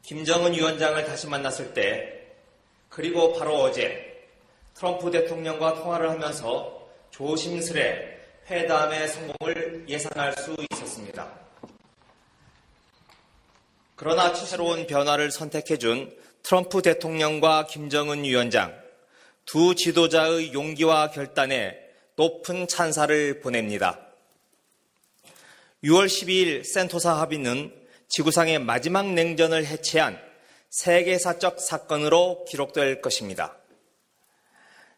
김정은 위원장을 다시 만났을 때, 그리고 바로 어제 트럼프 대통령과 통화를 하면서 조심스레 회담의 성공을 예상할 수 있었습니다. 그러나 새로운 변화를 선택해준 트럼프 대통령과 김정은 위원장, 두 지도자의 용기와 결단에 높은 찬사를 보냅니다. 6월 12일 센토사 합의는 지구상의 마지막 냉전을 해체한 세계사적 사건으로 기록될 것입니다.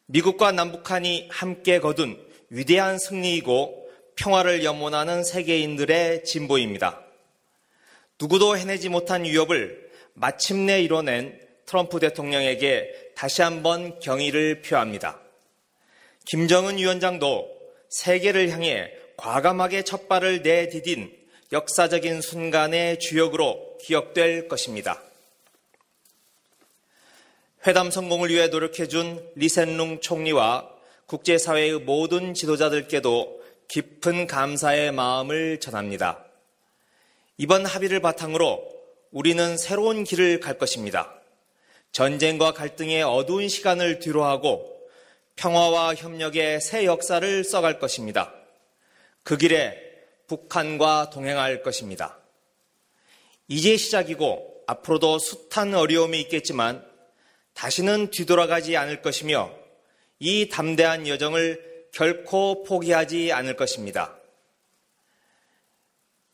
미국과 남북한이 함께 거둔 위대한 승리이고 평화를 염원하는 세계인들의 진보입니다. 누구도 해내지 못한 위협을 마침내 이뤄낸 트럼프 대통령에게 다시 한번 경의를 표합니다. 김정은 위원장도 세계를 향해 과감하게 첫발을 내디딘 역사적인 순간의 주역으로 기억될 것입니다. 회담 성공을 위해 노력해준 리센룽 총리와 국제사회의 모든 지도자들께도 깊은 감사의 마음을 전합니다. 이번 합의를 바탕으로 우리는 새로운 길을 갈 것입니다. 전쟁과 갈등의 어두운 시간을 뒤로하고 평화와 협력의 새 역사를 써갈 것입니다. 그 길에 북한과 동행할 것입니다. 이제 시작이고 앞으로도 숱한 어려움이 있겠지만 다시는 뒤돌아가지 않을 것이며 이 담대한 여정을 결코 포기하지 않을 것입니다.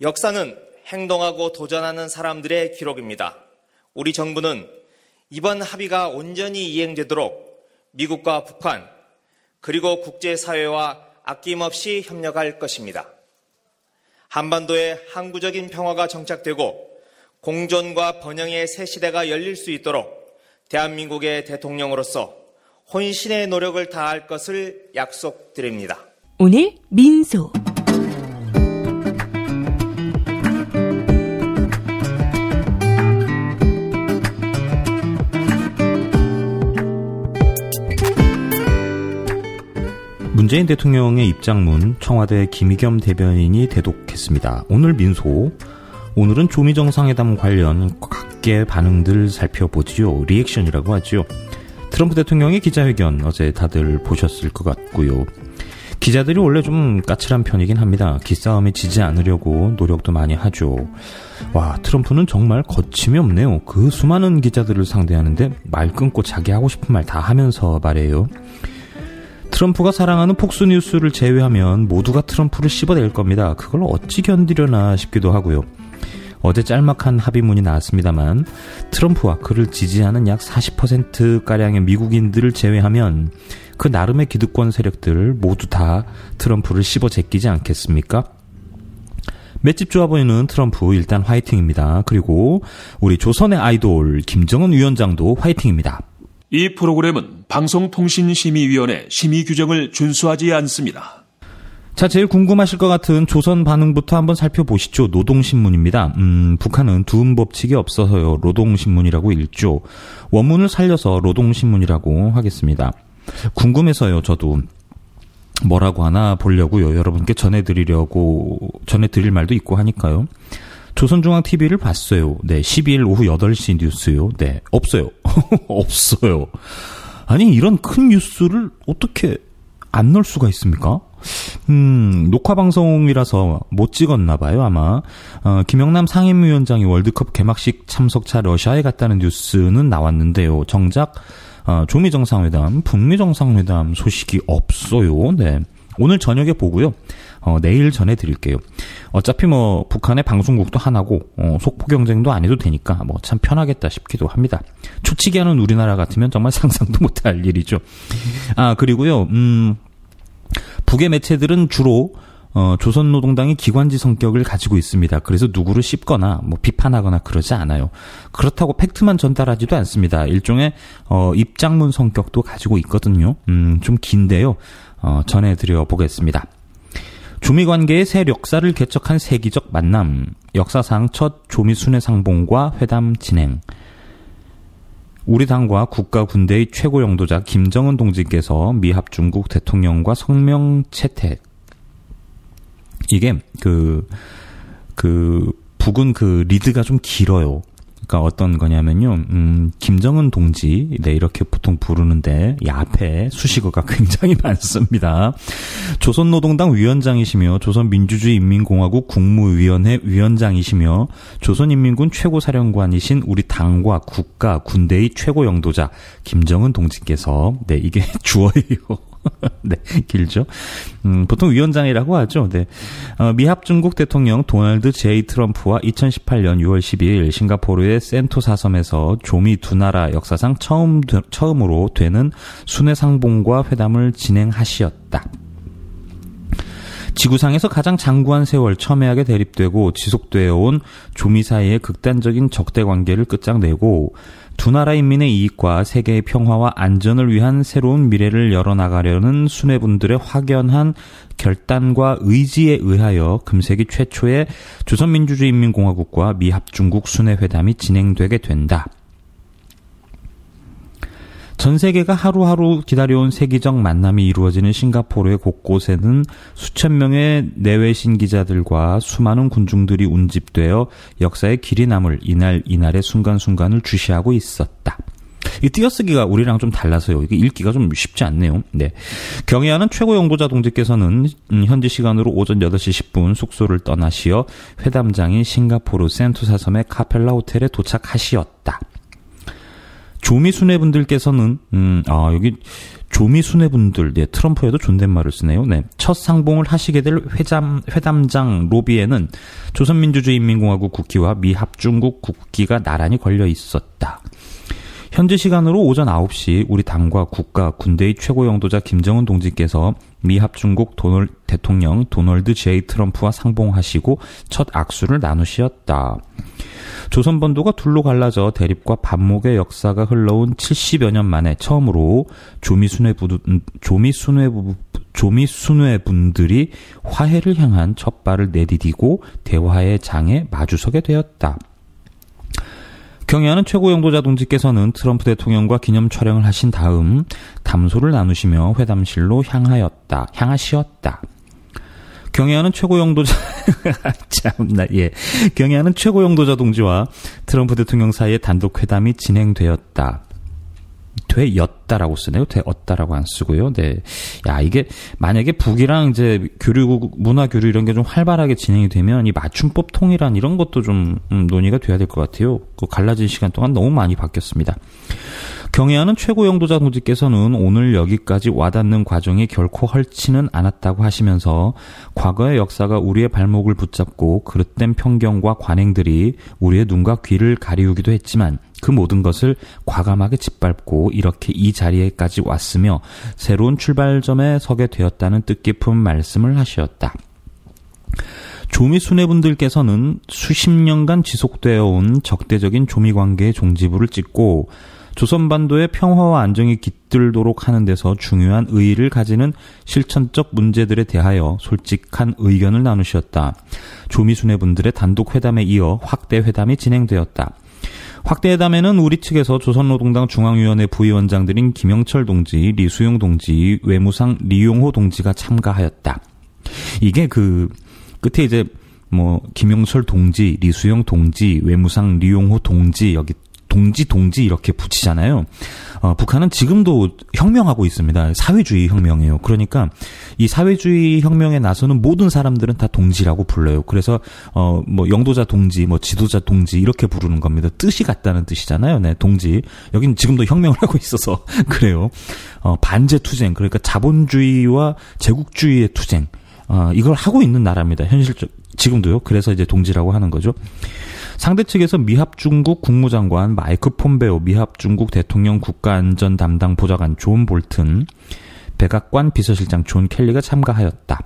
역사는 행동하고 도전하는 사람들의 기록입니다. 우리 정부는 이번 합의가 온전히 이행되도록 미국과 북한 그리고 국제사회와 아낌없이 협력할 것입니다. 한반도에 항구적인 평화가 정착되고 공존과 번영의 새 시대가 열릴 수 있도록 대한민국의 대통령으로서 혼신의 노력을 다할 것을 약속드립니다. 오늘 민소 문재인 대통령의 입장문 청와대 김의겸 대변인이 대독했습니다. 오늘 민소, 오늘은 조미 정상회담 관련 각계 반응들 살펴보지요. 리액션이라고 하죠. 트럼프 대통령의 기자회견 어제 다들 보셨을 것 같고요. 기자들이 원래 좀 까칠한 편이긴 합니다. 기싸움에 지지 않으려고 노력도 많이 하죠. 와, 트럼프는 정말 거침이 없네요. 그 수많은 기자들을 상대하는데 말 끊고 자기 하고 싶은 말 다 하면서 말해요. 트럼프가 사랑하는 폭스뉴스를 제외하면 모두가 트럼프를 씹어낼 겁니다. 그걸 어찌 견디려나 싶기도 하고요. 어제 짤막한 합의문이 나왔습니다만 트럼프와 그를 지지하는 약 40%가량의 미국인들을 제외하면 그 나름의 기득권 세력들 모두 다 트럼프를 씹어 제끼지 않겠습니까? 맷집 좋아 보이는 트럼프 일단 화이팅입니다. 그리고 우리 조선의 아이돌 김정은 위원장도 화이팅입니다. 이 프로그램은 방송통신심의위원회 심의 규정을 준수하지 않습니다. 자, 제일 궁금하실 것 같은 조선 반응부터 한번 살펴보시죠. 노동신문입니다. 북한은 두음 법칙이 없어서요. 노동신문이라고 읽죠. 원문을 살려서 노동신문이라고 하겠습니다. 궁금해서요. 저도 뭐라고 하나 보려고요. 여러분께 전해드릴 말도 있고 하니까요. 조선중앙TV를 봤어요. 네, 12일 오후 8시 뉴스요. 네, 없어요. 없어요. 아니, 이런 큰 뉴스를 어떻게 안 넣을 수가 있습니까? 녹화방송이라서 못 찍었나봐요, 아마. 김영남 상임위원장이 월드컵 개막식 참석차 러시아에 갔다는 뉴스는 나왔는데요. 정작, 조미 정상회담, 북미 정상회담 소식이 없어요. 네. 오늘 저녁에 보고요. 내일 전해드릴게요. 어차피 북한의 방송국도 하나고, 속보 경쟁도 안 해도 되니까, 참 편하겠다 싶기도 합니다. 초치기 하는 우리나라 같으면 정말 상상도 못할 일이죠. 그리고요, 북의 매체들은 주로, 조선노동당이 기관지 성격을 가지고 있습니다. 그래서 누구를 씹거나, 비판하거나 그러지 않아요. 그렇다고 팩트만 전달하지도 않습니다. 일종의, 입장문 성격도 가지고 있거든요. 좀 긴데요. 전해드려 보겠습니다. 조미관계의 새 역사를 개척한 세기적 만남, 역사상 첫 조미 순회상봉과 회담 진행. 우리 당과 국가 군대의 최고 영도자 김정은 동지께서 미합 중국 대통령과 성명 채택. 이게 북은 리드가 좀 길어요. 그러니까 어떤 거냐면요, 김정은 동지, 네, 이렇게 보통 부르는데, 이 앞에 수식어가 굉장히 많습니다. 조선노동당 위원장이시며, 조선민주주의인민공화국 국무위원회 위원장이시며, 조선인민군 최고사령관이신 우리 당과 국가, 군대의 최고 영도자, 김정은 동지께서, 네, 이게 주어예요. 네, 길죠. 보통 위원장이라고 하죠. 네. 미합 중국 대통령 도널드 제이 트럼프와 2018년 6월 12일 싱가포르의 센토사 섬에서 조미 두 나라 역사상 처음으로 되는 순회 상봉과 회담을 진행하시었다. 지구상에서 가장 장구한 세월 첨예하게 대립되고 지속되어 온 조미 사이의 극단적인 적대 관계를 끝장내고 두 나라 인민의 이익과 세계의 평화와 안전을 위한 새로운 미래를 열어나가려는 수뇌분들의 확연한 결단과 의지에 의하여 금세기 최초의 조선민주주의인민공화국과 미합중국 수뇌회담이 진행되게 된다. 전 세계가 하루하루 기다려온 세계적 만남이 이루어지는 싱가포르의 곳곳에는 수천 명의 내외신 기자들과 수많은 군중들이 운집되어 역사의 길이 남을 이날의 순간순간을 주시하고 있었다. 이 띄어쓰기가 우리랑 좀 달라서요. 이게 읽기가 좀 쉽지 않네요. 네. 경애하는 최고 영도자 동지께서는 현지 시간으로 오전 8시 10분 숙소를 떠나시어 회담장인 싱가포르 센토사 섬의 카펠라 호텔에 도착하시었다. 조미 수뇌분들께서는 여기 조미 수뇌분들, 네, 트럼프에도 존댓말을 쓰네요. 네, 첫 상봉을 하시게 될 회담장 로비에는 조선민주주의인민공화국 국기와 미합중국 국기가 나란히 걸려 있었다. 현지 시간으로 오전 9시 우리 당과 국가, 군대의 최고 영도자 김정은 동지께서 미합중국 대통령 도널드 제이 트럼프와 상봉하시고 첫 악수를 나누시었다. 조선반도가 둘로 갈라져 대립과 반목의 역사가 흘러온 70여 년 만에 처음으로 조미수뇌분들이 화해를 향한 첫 발을 내디디고 대화의 장에 마주서게 되었다. 경애하는 최고 영도자 동지께서는 트럼프 대통령과 기념 촬영을 하신 다음 담소를 나누시며 회담실로 향하시었다. 경애하는 최고 영도자 참나 예. 경애하는 최고 영도자 동지와 트럼프 대통령 사이의 단독 회담이 진행되었다. 되었다라고 쓰네요. 되었다라고 안 쓰고요. 네. 야, 이게 만약에 북이랑 이제 문화 교류 이런 게 좀 활발하게 진행이 되면 이 맞춤법 통일안 이런 것도 좀 논의가 돼야 될 것 같아요. 그 갈라진 시간 동안 너무 많이 바뀌었습니다. 경애하는 최고 영도자 동지께서는 오늘 여기까지 와닿는 과정이 결코 헐지는 않았다고 하시면서 과거의 역사가 우리의 발목을 붙잡고 그릇된 편견과 관행들이 우리의 눈과 귀를 가리우기도 했지만 그 모든 것을 과감하게 짓밟고 이렇게 이 자리에까지 왔으며 새로운 출발점에 서게 되었다는 뜻깊은 말씀을 하셨다. 조미 수뇌분들께서는 수십 년간 지속되어 온 적대적인 조미 관계의 종지부를 찍고 조선반도의 평화와 안정이 깃들도록 하는 데서 중요한 의의를 가지는 실천적 문제들에 대하여 솔직한 의견을 나누셨다. 조미 수뇌분들의 단독 회담에 이어 확대 회담이 진행되었다. 확대 회담에는 우리 측에서 조선노동당 중앙위원회 부위원장들인 김영철 동지, 리수용 동지, 외무상 리용호 동지가 참가하였다. 이게 끝에 이제 김영철 동지, 리수용 동지, 외무상 리용호 동지, 여기 동지 이렇게 붙이잖아요. 북한은 지금도 혁명하고 있습니다. 사회주의 혁명이에요. 그러니까 이 사회주의 혁명에 나서는 모든 사람들은 다 동지라고 불러요. 그래서 영도자 동지, 지도자 동지 이렇게 부르는 겁니다. 뜻이 같다는 뜻이잖아요. 네, 동지. 여긴 지금도 혁명을 하고 있어서 그래요. 반제 투쟁, 그러니까 자본주의와 제국주의의 투쟁. 이걸 하고 있는 나라입니다. 지금도요. 그래서 이제 동지라고 하는 거죠. 상대 측에서 미합중국 국무장관 마이크 폼베오, 미합중국 대통령 국가안전 담당 보좌관 존 볼튼, 백악관 비서실장 존 켈리가 참가하였다.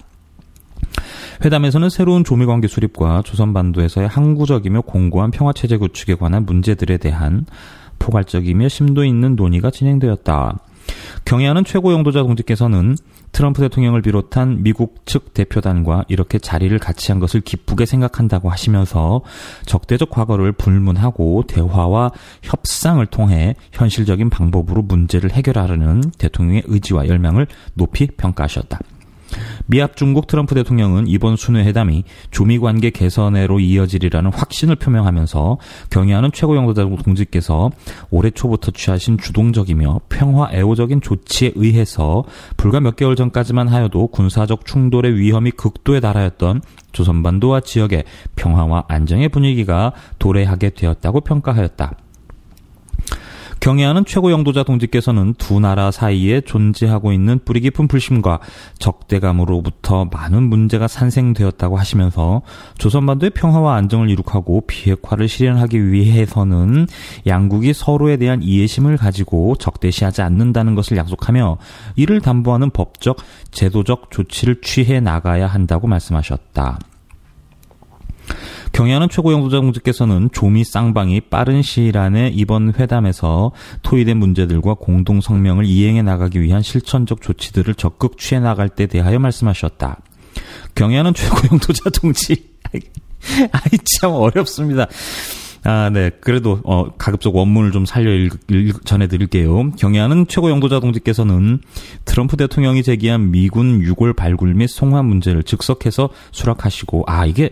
회담에서는 새로운 조미관계 수립과 조선반도에서의 항구적이며 공고한 평화체제 구축에 관한 문제들에 대한 포괄적이며 심도 있는 논의가 진행되었다. 경애하는 최고 영도자 동지께서는 트럼프 대통령을 비롯한 미국 측 대표단과 이렇게 자리를 같이 한 것을 기쁘게 생각한다고 하시면서 적대적 과거를 불문하고 대화와 협상을 통해 현실적인 방법으로 문제를 해결하려는 대통령의 의지와 열망을 높이 평가하셨다. 미합 중국 트럼프 대통령은 이번 순회회담이 조미 관계 개선으로 이어지리라는 확신을 표명하면서 경의하는 최고 영도자 동지께서 올해 초부터 취하신 주동적이며 평화 애호적인 조치에 의해서 불과 몇 개월 전까지만 하여도 군사적 충돌의 위험이 극도에 달하였던 조선반도와 지역의 평화와 안정의 분위기가 도래하게 되었다고 평가하였다. 경애하는 최고 영도자 동지께서는 두 나라 사이에 존재하고 있는 뿌리 깊은 불신과 적대감으로부터 많은 문제가 산생되었다고 하시면서 조선반도의 평화와 안정을 이룩하고 비핵화를 실현하기 위해서는 양국이 서로에 대한 이해심을 가지고 적대시하지 않는다는 것을 약속하며 이를 담보하는 법적, 제도적 조치를 취해 나가야 한다고 말씀하셨다. 경의하는 최고 영도자 동지께서는 조미 쌍방이 빠른 시일 안에 이번 회담에서 토의된 문제들과 공동 성명을 이행해 나가기 위한 실천적 조치들을 적극 취해 나갈 때 대하여 말씀하셨다. 경의하는 최고 영도자 동지, 아이 참 어렵습니다. 네. 그래도, 가급적 원문을 좀 전해드릴게요. 경애하는 최고 영도자 동지께서는 트럼프 대통령이 제기한 미군 유골 발굴 및 송환 문제를 즉석해서 수락하시고, 이게,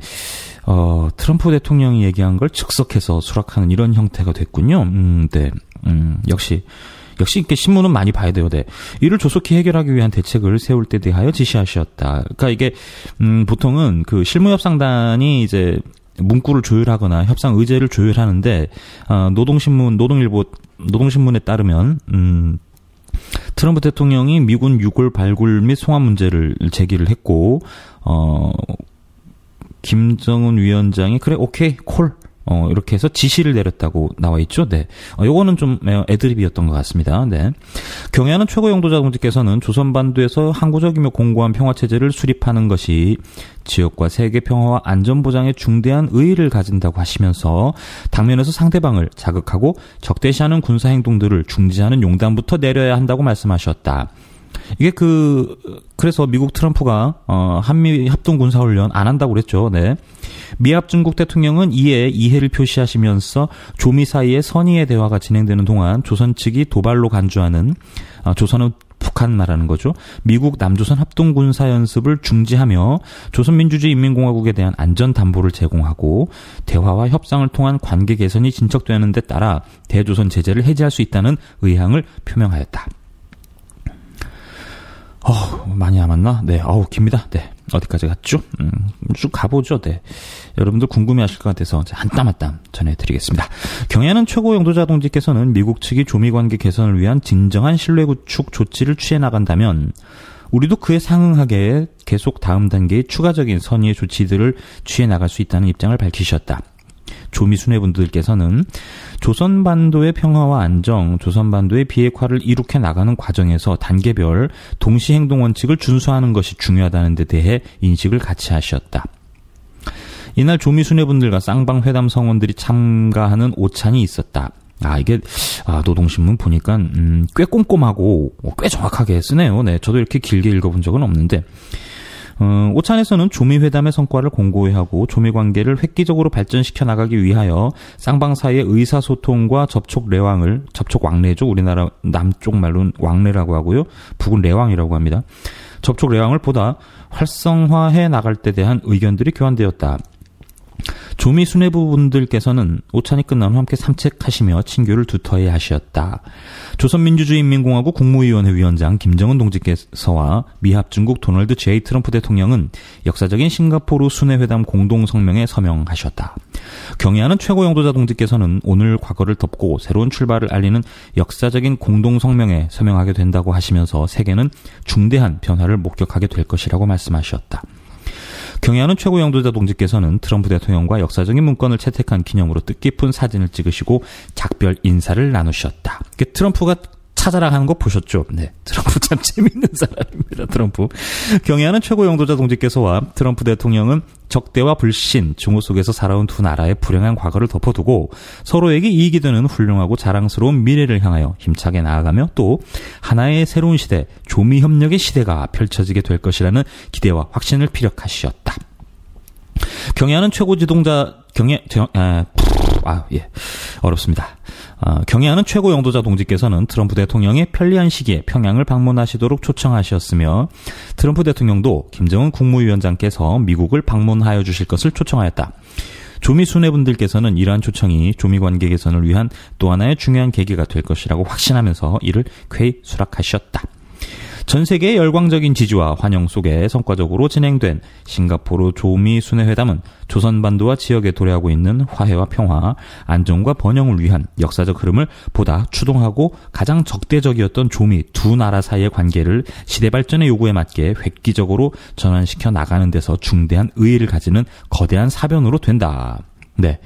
트럼프 대통령이 얘기한 걸 즉석해서 수락하는 이런 형태가 됐군요. 네. 역시 이렇게 신문은 많이 봐야 돼요. 네. 이를 조속히 해결하기 위한 대책을 세울 때 대하여 지시하셨다. 그러니까 이게, 보통은 그 실무협상단이 이제, 문구를 조율하거나 협상 의제를 조율하는데 노동신문에 따르면 트럼프 대통령이 미군 유골 발굴 및 송환 문제를 제기를 했고 김정은 위원장이 그래 오케이 콜 이렇게 해서 지시를 내렸다고 나와 있죠. 네. 요거는 좀 애드립이었던 것 같습니다. 네. 경애하는 최고 영도자 동지께서는 조선반도에서 항구적이며 공고한 평화체제를 수립하는 것이 지역과 세계 평화와 안전 보장에 중대한 의의를 가진다고 하시면서 당면에서 상대방을 자극하고 적대시하는 군사 행동들을 중지하는 용단부터 내려야 한다고 말씀하셨다. 이게 그래서 미국 트럼프가 한미 합동 군사훈련 안 한다고 그랬죠. 네. 미합 중국 대통령은 이에 이해를 표시하시면서 조미 사이의 선의의 대화가 진행되는 동안 조선 측이 도발로 간주하는 조선은 북한 나라는 거죠. 미국 남조선 합동 군사 연습을 중지하며 조선민주주의인민공화국에 대한 안전 담보를 제공하고 대화와 협상을 통한 관계 개선이 진척되는 데 따라 대조선 제재를 해제할 수 있다는 의향을 표명하였다. 많이 남았나? 네, 깁니다. 네. 어디까지 갔죠? 쭉 가보죠. 네. 여러분들 궁금해하실 것 같아서 한 땀 한 땀 전해드리겠습니다. 경애하는 최고 영도자 동지께서는 미국 측이 조미 관계 개선을 위한 진정한 신뢰 구축 조치를 취해 나간다면 우리도 그에 상응하게 계속 다음 단계의 추가적인 선의의 조치들을 취해 나갈 수 있다는 입장을 밝히셨다. 조미 수뇌분들께서는 조선반도의 평화와 안정, 조선반도의 비핵화를 이룩해 나가는 과정에서 단계별 동시행동 원칙을 준수하는 것이 중요하다는 데 대해 인식을 같이 하셨다. 이날 조미 수뇌분들과 쌍방 회담 성원들이 참가하는 오찬이 있었다. 이게 노동신문 보니까 꽤 꼼꼼하고 꽤 정확하게 쓰네요. 네, 저도 이렇게 길게 읽어본 적은 없는데 오찬에서는 조미 회담의 성과를 공고히 하고 조미 관계를 획기적으로 발전시켜 나가기 위하여 쌍방 사이의 의사소통과 접촉 왕래죠. 우리나라 남쪽 말로는 왕래라고 하고요. 북은 레왕이라고 합니다. 접촉 레왕을 보다 활성화해 나갈 때 대한 의견들이 교환되었다. 조미 수뇌부분들께서는 오찬이 끝난 후 함께 삼책하시며 친교를 두터히 하셨다. 조선민주주의인민공화국 국무위원회 위원장 김정은 동지께서와 미합 중국 도널드 J. 트럼프 대통령은 역사적인 싱가포르 순회회담 공동성명에 서명하셨다. 경애하는 최고 영도자 동지께서는 오늘 과거를 덮고 새로운 출발을 알리는 역사적인 공동성명에 서명하게 된다고 하시면서 세계는 중대한 변화를 목격하게 될 것이라고 말씀하셨다. 경애하는 최고 영도자 동지께서는 트럼프 대통령과 역사적인 문건을 채택한 기념으로 뜻깊은 사진을 찍으시고 작별 인사를 나누셨다. 트럼프가 찾아라 하는 거 보셨죠? 네. 트럼프 참 재밌는 사람입니다, 트럼프. 경애하는 최고 영도자 동지께서와 트럼프 대통령은 적대와 불신, 증오 속에서 살아온 두 나라의 불행한 과거를 덮어두고 서로에게 이익이 되는 훌륭하고 자랑스러운 미래를 향하여 힘차게 나아가며 또 하나의 새로운 시대, 조미협력의 시대가 펼쳐지게 될 것이라는 기대와 확신을 피력하셨다. 경애하는 최고 지도자, 어렵습니다. 경애하는 최고 영도자 동지께서는 트럼프 대통령이 편리한 시기에 평양을 방문하시도록 초청하셨으며 트럼프 대통령도 김정은 국무위원장께서 미국을 방문하여 주실 것을 초청하였다. 조미 수뇌분들께서는 이러한 초청이 조미 관계 개선을 위한 또 하나의 중요한 계기가 될 것이라고 확신하면서 이를 쾌히 수락하셨다. 전 세계의 열광적인 지지와 환영 속에 성과적으로 진행된 싱가포르 조미 순회 회담은 조선반도와 지역에 도래하고 있는 화해와 평화, 안정과 번영을 위한 역사적 흐름을 보다 추동하고 가장 적대적이었던 조미 두 나라 사이의 관계를 시대 발전의 요구에 맞게 획기적으로 전환시켜 나가는 데서 중대한 의의를 가지는 거대한 사변으로 된다. 네.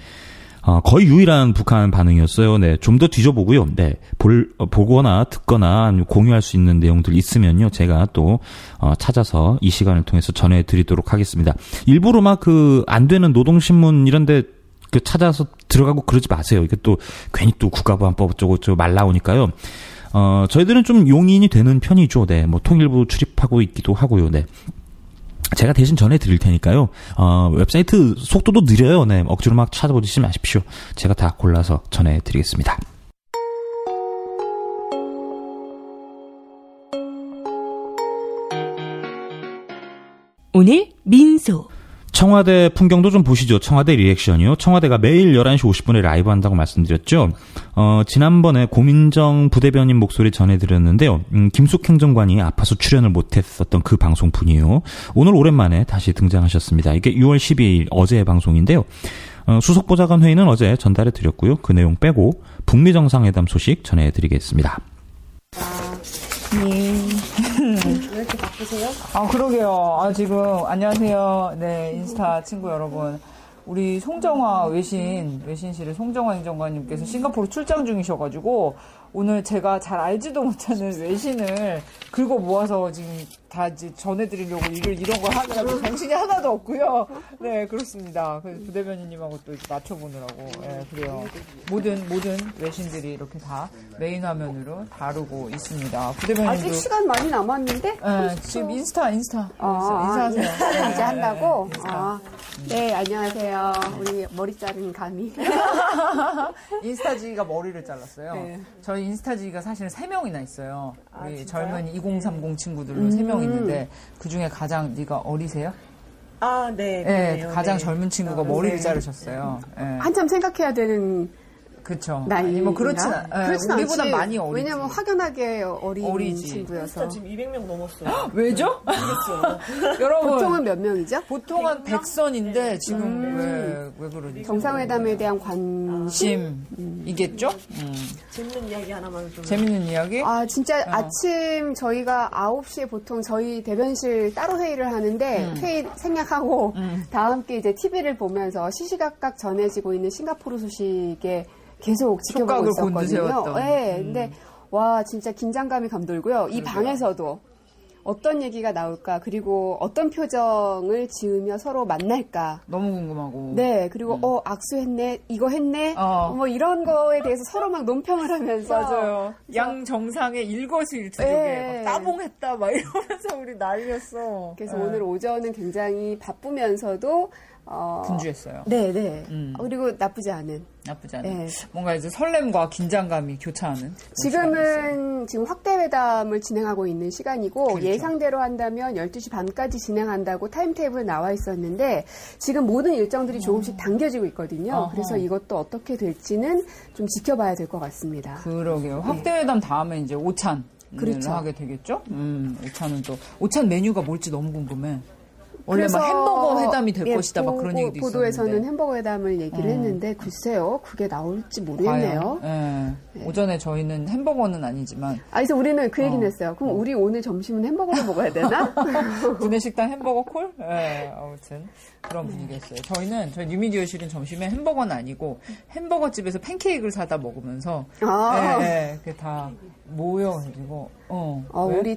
거의 유일한 북한 반응이었어요. 네. 좀 더 뒤져보고요. 네. 보거나 듣거나 공유할 수 있는 내용들 있으면요. 제가 또, 찾아서 이 시간을 통해서 전해드리도록 하겠습니다. 일부러 막 안 되는 노동신문 이런데 찾아서 들어가고 그러지 마세요. 이게 또 괜히 또 국가보안법 어쩌고 말 나오니까요. 저희들은 좀 용인이 되는 편이죠. 네. 뭐 통일부 출입하고 있기도 하고요. 네. 제가 대신 전해드릴 테니까요. 웹사이트 속도도 느려요. 네, 억지로 막 찾아보지 마십시오. 제가 다 골라서 전해드리겠습니다. 오늘 민소. 청와대 풍경도 좀 보시죠. 청와대 리액션이요. 청와대가 매일 11시 50분에 라이브 한다고 말씀드렸죠. 지난번에 고민정 부대변인 목소리 전해드렸는데요. 김숙 행정관이 아파서 출연을 못했었던 그 방송분이에요. 오늘 오랜만에 다시 등장하셨습니다. 이게 6월 12일 어제의 방송인데요. 수석보좌관 회의는 어제 전달해드렸고요. 그 내용 빼고 북미 정상회담 소식 전해드리겠습니다. 네. 왜 이렇게 바쁘세요? 그러게요. 지금, 안녕하세요. 네, 인스타 친구 여러분. 우리 송정화 외신실의 송정화 행정관님께서 싱가포르 출장 중이셔가지고, 오늘 제가 잘 알지도 못하는 외신을 긁어 모아서 지금 다 이제 전해드리려고 이런 걸 하느라고 정신이 하나도 없고요. 네, 그렇습니다. 그래서 부대변인님하고 또 맞춰보느라고. 네, 그래요. 모든 외신들이 이렇게 다 메인 화면으로 다루고 있습니다. 부대변인도. 아직 시간 많이 남았는데? 네, 지금 인스타. 인사하세요. 인스타 이제 한다고? 네. 네, 안녕하세요. 우리 머리 자른 감이. 인스타지가 머리를 잘랐어요. 네. 저희 인스타지가 사실은 3명이나 있어요. 우리 젊은 2030 친구들로 3명 있는데 그 중에 가장 네가 어리세요? 네. 네, 가장 젊은 친구가 머리를 자르셨어요. 네. 한참 생각해야 되는 그쵸. 나이. 뭐 그렇진 우리보다 많이 어리지. 왜냐면 확연하게 어리지. 친구여서. 지금 200명 넘었어요. 왜죠? 모르겠어요. 여러분. 보통은 몇 명이죠? 보통 한 100선인데 지금 왜 그러니? 정상회담에 대한 관심이겠죠? 재밌는 이야기 하나만 좀. 재밌는 이야기? 진짜 아침 저희가 9시에 보통 저희 대변실 따로 회의를 하는데 회의 생략하고 다 함께 이제 TV를 보면서 시시각각 전해지고 있는 싱가포르 소식에 계속 지켜보고 있었거든요. 네, 근데 와 진짜 긴장감이 감돌고요. 이 방에서도 어떤 얘기가 나올까 그리고 어떤 표정을 지으며 서로 만날까 너무 궁금하고. 네, 그리고 악수했네, 이거 했네, 뭐 이런 거에 대해서 서로 막 논평을 하면서 맞아요. 양 정상의 일거수일투족에 네. 따봉했다 막 이러면서 우리 난리였어. 그래서 오늘 오전은 굉장히 바쁘면서도 분주했어요. 네. 그리고 나쁘지 않은. 네. 뭔가 이제 설렘과 긴장감이 교차하는. 지금 확대회담을 진행하고 있는 시간이고, 그렇죠. 예상대로 한다면 12시 반까지 진행한다고 타임테이블 나와 있었는데, 지금 모든 일정들이 조금씩 당겨지고 있거든요. 그래서 이것도 어떻게 될지는 좀 지켜봐야 될 것 같습니다. 그러게요. 확대회담 다음에 이제 오찬. 그렇죠. 하게 되겠죠? 오찬 메뉴가 뭘지 너무 궁금해. 원래 막 햄버거 회담이 될 것이다 막 그런 얘기도 있었는데 보도에서는 햄버거 회담을 얘기를 했는데 글쎄요 그게 나올지 모르겠네요. 네. 오전에 저희는 햄버거는 아니지만 그래서 우리는 그 얘기는 했어요. 그럼 우리 오늘 점심은 햄버거를 먹어야 되나? 구내식당 햄버거 콜? 네, 아무튼 그런 분위기였어요. 저희 뉴미디어실은 점심에 햄버거는 아니고 햄버거 집에서 팬케이크를 사다 먹으면서 그게 다 모여가지고 우리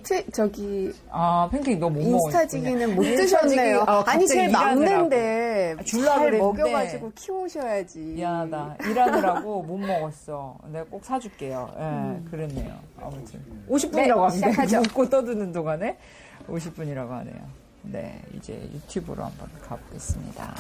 팬케이크 너 못 먹었어. 인스타지기는 못 드셨네요. 아니 제일 막내인데 잘 먹여가지고 키우셔야지. 미안하다. 일하느라고 못 먹었어. 내가 꼭 사줄게요. 그랬네요. 아무튼 50분이라고 합니다. 먹고 떠드는 동안에 50분이라고 하네요. 네, 이제 유튜브로 한번 가보겠습니다.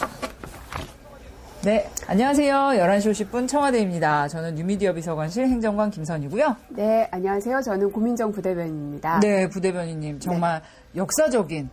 네, 안녕하세요. 11시 50분 청와대입니다. 저는 뉴미디어 비서관실 행정관 김선이고요. 네, 안녕하세요. 저는 고민정 부대변인입니다. 네, 부대변인님. 정말 역사적인,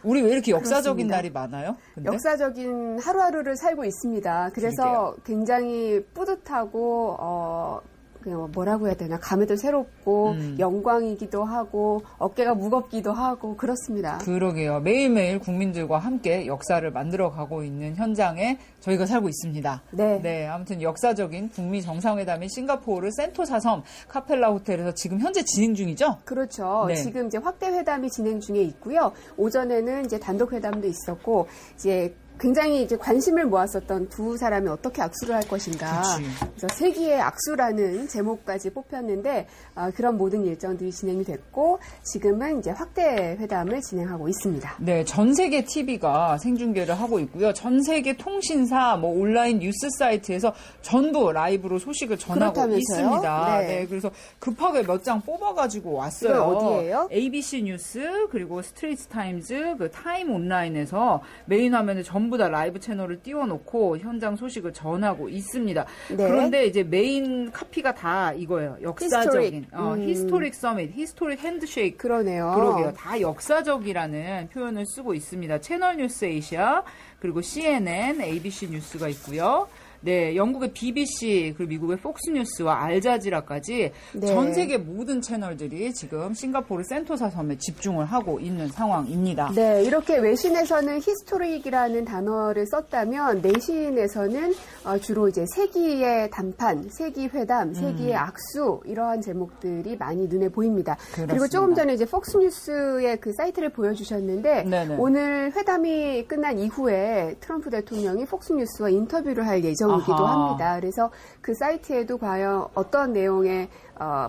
우리 왜 이렇게 역사적인 그렇습니다. 날이 많아요? 근데? 역사적인 하루하루를 살고 있습니다. 그래서 그러게요. 굉장히 뿌듯하고 그냥 뭐라고 해야 되나, 감회도 새롭고 영광이기도 하고 어깨가 무겁기도 하고 그렇습니다. 그러게요. 매일매일 국민들과 함께 역사를 만들어가고 있는 현장에 저희가 살고 있습니다. 네. 아무튼 역사적인 북미 정상회담인 싱가포르 센토사 섬 카펠라 호텔에서 지금 현재 진행 중이죠? 그렇죠. 네. 지금 이제 확대 회담이 진행 중에 있고요. 오전에는 이제 단독 회담도 있었고, 이제 굉장히 이제 관심을 모았었던 두 사람이 어떻게 악수를 할 것인가. 그치. 그래서 세기의 악수라는 제목까지 뽑혔는데, 그런 모든 일정들이 진행이 됐고, 지금은 이제 확대 회담을 진행하고 있습니다. 네, 전 세계 TV가 생중계를 하고 있고요. 전 세계 통신사, 온라인 뉴스 사이트에서 전부 라이브로 소식을 전하고 그렇다면서요? 있습니다. 네. 그래서 급하게 몇 장 뽑아가지고 왔어요. 이건 어디예요? ABC 뉴스, 그리고 스트레이트 타임즈, 그 타임 온라인에서 메인 화면에 전부 다 라이브 채널을 띄워놓고 현장 소식을 전하고 있습니다. 네. 그런데 이제 메인 카피가 다 이거예요. 역사적인, 히스토릭 서밋, 히스토릭 핸드쉐이크. 그러네요. 그러게요. 다 역사적이라는 표현을 쓰고 있습니다. 채널 뉴스 에이시아, 그리고 CNN, ABC 뉴스가 있고요. 네, 영국의 BBC, 그리고 미국의 폭스뉴스와 알자지라까지 네. 전 세계 모든 채널들이 지금 싱가포르 센토사 섬에 집중을 하고 있는 상황입니다. 네, 이렇게 외신에서는 히스토릭이라는 단어를 썼다면 내신에서는 주로 이제 세기의 담판, 세기 회담, 세기의 악수 이러한 제목들이 많이 눈에 보입니다. 그렇습니다. 그리고 조금 전에 이제 폭스뉴스의 그 사이트를 보여주셨는데 네네. 오늘 회담이 끝난 이후에 트럼프 대통령이 폭스뉴스와 인터뷰를 할 예정이기도 아하. 합니다. 그래서 그 사이트에도 과연 어떤 내용의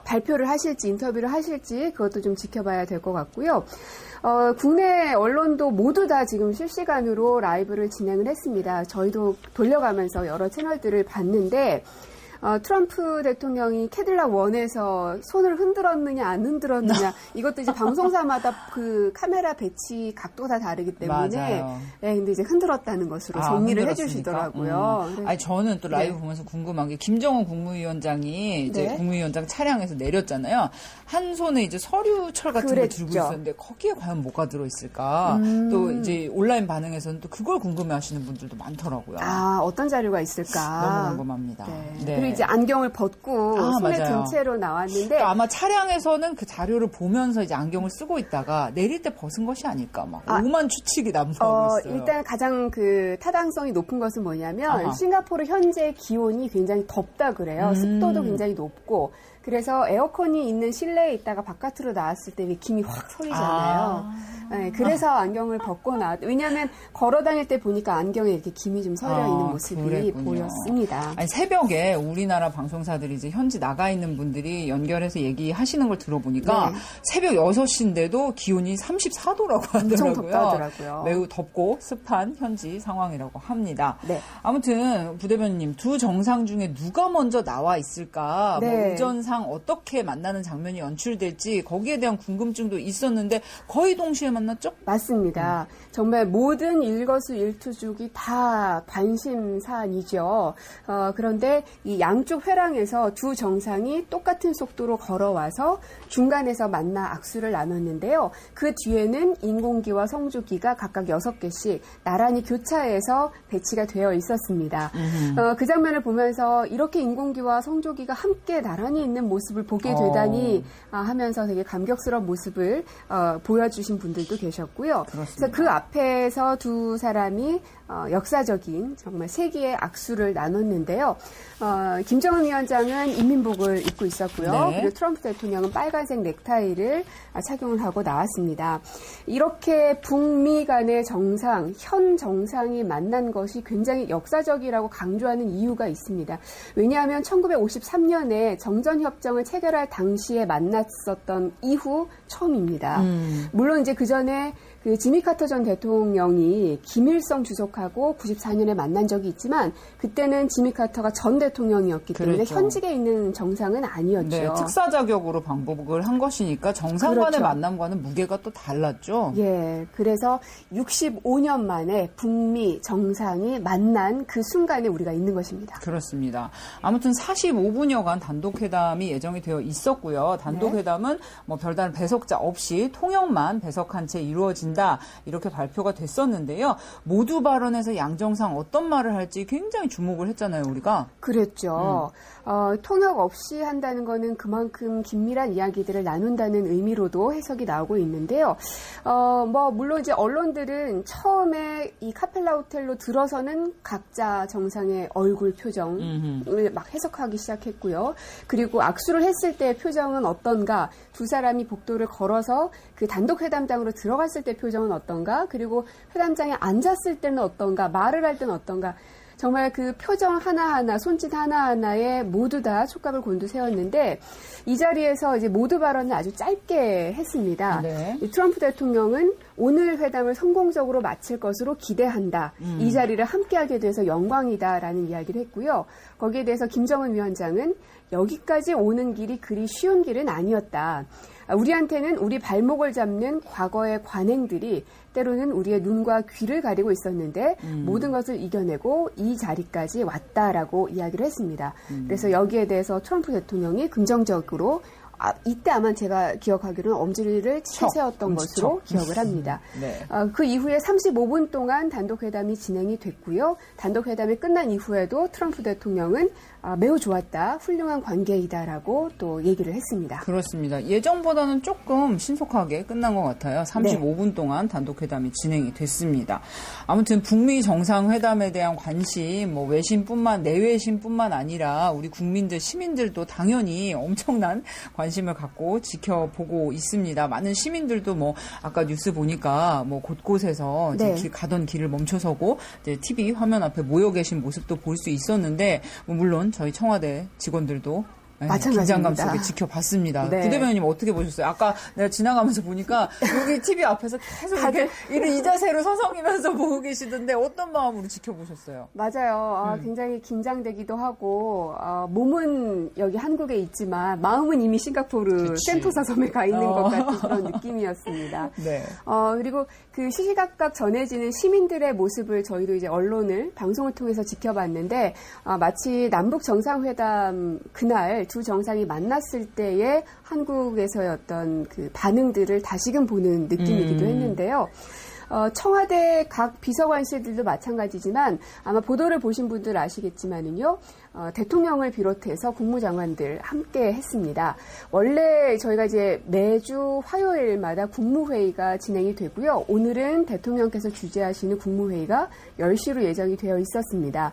발표를 하실지, 인터뷰를 하실지 그것도 좀 지켜봐야 될 것 같고요. 국내 언론도 모두 다 지금 실시간으로 라이브를 진행을 했습니다. 저희도 돌려가면서 여러 채널들을 봤는데 트럼프 대통령이 캐딜락 원에서 손을 흔들었느냐 안 흔들었느냐 이것도 이제 방송사마다 그 카메라 배치 각도가 다 다르기 때문에 맞아요. 네, 근데 이제 흔들었다는 것으로 정리를 흔들었으니까? 해주시더라고요. 아니 저는 또 라이브 보면서 궁금한 게 김정은 국무위원장이 이제 네. 국무위원장 차량에서 내렸잖아요. 한 손에 이제 서류철 같은 걸 들고 그랬죠. 있었는데 거기에 과연 뭐가 들어있을까? 또 이제 온라인 반응에서는 또 그걸 궁금해하시는 분들도 많더라고요. 어떤 자료가 있을까? 너무 궁금합니다. 네. 그리고 이제 안경을 벗고 손에 맞아요. 든 채로 나왔는데 그러니까 아마 차량에서는 그 자료를 보면서 이제 안경을 쓰고 있다가 내릴 때 벗은 것이 아닐까 막 오만 추측이 난무하고 있어요. 일단 가장 그 타당성이 높은 것은 뭐냐면 아하. 싱가포르 현재 기온이 굉장히 덥다 그래요. 습도도 굉장히 높고 그래서 에어컨이 있는 실내에 있다가 바깥으로 나왔을 때 김이 확 서리잖아요. 네, 그래서 안경을 벗고 왜냐하면 걸어 다닐 때 보니까 안경에 이렇게 김이 좀 서려 있는 모습이 그랬군요. 보였습니다. 아니, 새벽에 우리나라 방송사들이 이제 현지 나가 있는 분들이 연결해서 얘기하시는 걸 들어보니까 네. 새벽 6시인데도 기온이 34도라고 하더라고요. 엄청 덥다더라고요. 매우 덥고 습한 현지 상황이라고 합니다. 네. 아무튼 부대변인님 두 정상 중에 누가 먼저 나와 있을까? 네. 뭐 의전상 어떻게 만나는 장면이 연출될지 거기에 대한 궁금증도 있었는데 거의 동시에 만났죠? 맞습니다. 정말 모든 일거수일투족이 다 관심 사안이죠. 그런데 이 양쪽 회랑에서 두 정상이 똑같은 속도로 걸어와서 중간에서 만나 악수를 나눴는데요. 그 뒤에는 인공기와 성조기가 각각 6개씩 나란히 교차해서 배치가 되어 있었습니다. 그 장면을 보면서 이렇게 인공기와 성조기가 함께 나란히 있는 모습을 보게 되다니 하면서 되게 감격스러운 모습을 보여주신 분들도 계셨고요. 그래서 그 앞에서 두 사람이 역사적인 정말 세기의 악수를 나눴는데요. 김정은 위원장은 인민복을 입고 있었고요. 네. 그리고 트럼프 대통령은 빨간색 넥타이를 착용을 하고 나왔습니다. 이렇게 북미 간의 정상, 현 정상이 만난 것이 굉장히 역사적이라고 강조하는 이유가 있습니다. 왜냐하면 1953년에 정전협정을 체결할 당시에 만났었던 이후 처음입니다. 물론 이제 그 전에 그 지미 카터 전 대통령이 김일성 주석하고 94년에 만난 적이 있지만 그때는 지미 카터가 전 대통령이었기 때문에 그랬죠. 현직에 있는 정상은 아니었죠. 네, 특사 자격으로 방북을 한 것이니까 정상 간의 그렇죠. 만남과는 무게가 또 달랐죠. 예, 그래서 65년 만에 북미 정상이 만난 그 순간에 우리가 있는 것입니다. 그렇습니다. 아무튼 45분여간 단독회담이 예정이 되어 있었고요. 단독회담은 뭐 별다른 배석자 없이 통역만 배석한 채 이루어진다 이렇게 발표가 됐었는데요. 모두 발언에서 양 정상 어떤 말을 할지 굉장히 주목을 했잖아요, 우리가. 그랬죠. 통역 없이 한다는 거는 그만큼 긴밀한 이야기들을 나눈다는 의미로도 해석이 나오고 있는데요. 물론 이제 언론들은 처음에 이 카펠라 호텔로 들어서는 각자 정상의 얼굴 표정을 막 해석하기 시작했고요. 그리고 악수를 했을 때 표정은 어떤가, 두 사람이 복도를 걸어서 그 단독 회담장으로 들어갔을 때 표정은 어떤가, 그리고 회담장에 앉았을 때는 어떤가, 말을 할 때는 어떤가, 정말 그 표정 하나하나, 손짓 하나하나에 모두 다 촉각을 곤두세웠는데 이 자리에서 이제 모두 발언을 아주 짧게 했습니다. 네. 이 트럼프 대통령은 오늘 회담을 성공적으로 마칠 것으로 기대한다. 이 자리를 함께하게 돼서 영광이다라는 이야기를 했고요. 거기에 대해서 김정은 위원장은 여기까지 오는 길이 그리 쉬운 길은 아니었다. 우리한테는 우리 발목을 잡는 과거의 관행들이 때로는 우리의 눈과 귀를 가리고 있었는데 모든 것을 이겨내고 이 자리까지 왔다라고 이야기를 했습니다. 그래서 여기에 대해서 트럼프 대통령이 긍정적으로 이때 아마 제가 기억하기로는 엄지를 세세웠던 것으로 기억을 합니다. 네. 그 이후에 35분 동안 단독회담이 진행이 됐고요. 단독회담이 끝난 이후에도 트럼프 대통령은 매우 좋았다, 훌륭한 관계이다라고 또 얘기를 했습니다. 그렇습니다. 예정보다는 조금 신속하게 끝난 것 같아요. 35분 동안 단독회담이 진행이 됐습니다. 아무튼 북미 정상회담에 대한 관심, 뭐 외신뿐만, 내외신뿐만 아니라 우리 국민들, 시민들도 당연히 엄청난 관심을 갖고 지켜보고 있습니다. 많은 시민들도 뭐 아까 뉴스 보니까 뭐 곳곳에서 이제 가던 길을 멈춰서고 이제 TV 화면 앞에 모여 계신 모습도 볼 수 있었는데 물론 저희 청와대 직원들도 긴장감 속에 지켜봤습니다. 네. 부대변인님 어떻게 보셨어요? 아까 내가 지나가면서 보니까 여기 TV 앞에서 계속 이렇게 이 자세로 서성이면서 보고 계시던데 어떤 마음으로 지켜보셨어요? 맞아요. 굉장히 긴장되기도 하고 몸은 여기 한국에 있지만 마음은 이미 싱가포르 센토사 섬에 가 있는 것 같은 그런 느낌이었습니다. 네. 그리고 그 시시각각 전해지는 시민들의 모습을 저희도 이제 언론을 방송을 통해서 지켜봤는데 마치 남북 정상회담 그날 두 정상이 만났을 때의 한국에서의 어떤 그 반응들을 다시금 보는 느낌이기도 했는데요. 청와대 각 비서관실들도 마찬가지지만 아마 보도를 보신 분들 아시겠지만은요. 대통령을 비롯해서 국무장관들 함께 했습니다. 원래 저희가 이제 매주 화요일마다 국무회의가 진행이 되고요. 오늘은 대통령께서 주재하시는 국무회의가 10시로 예정이 되어 있었습니다.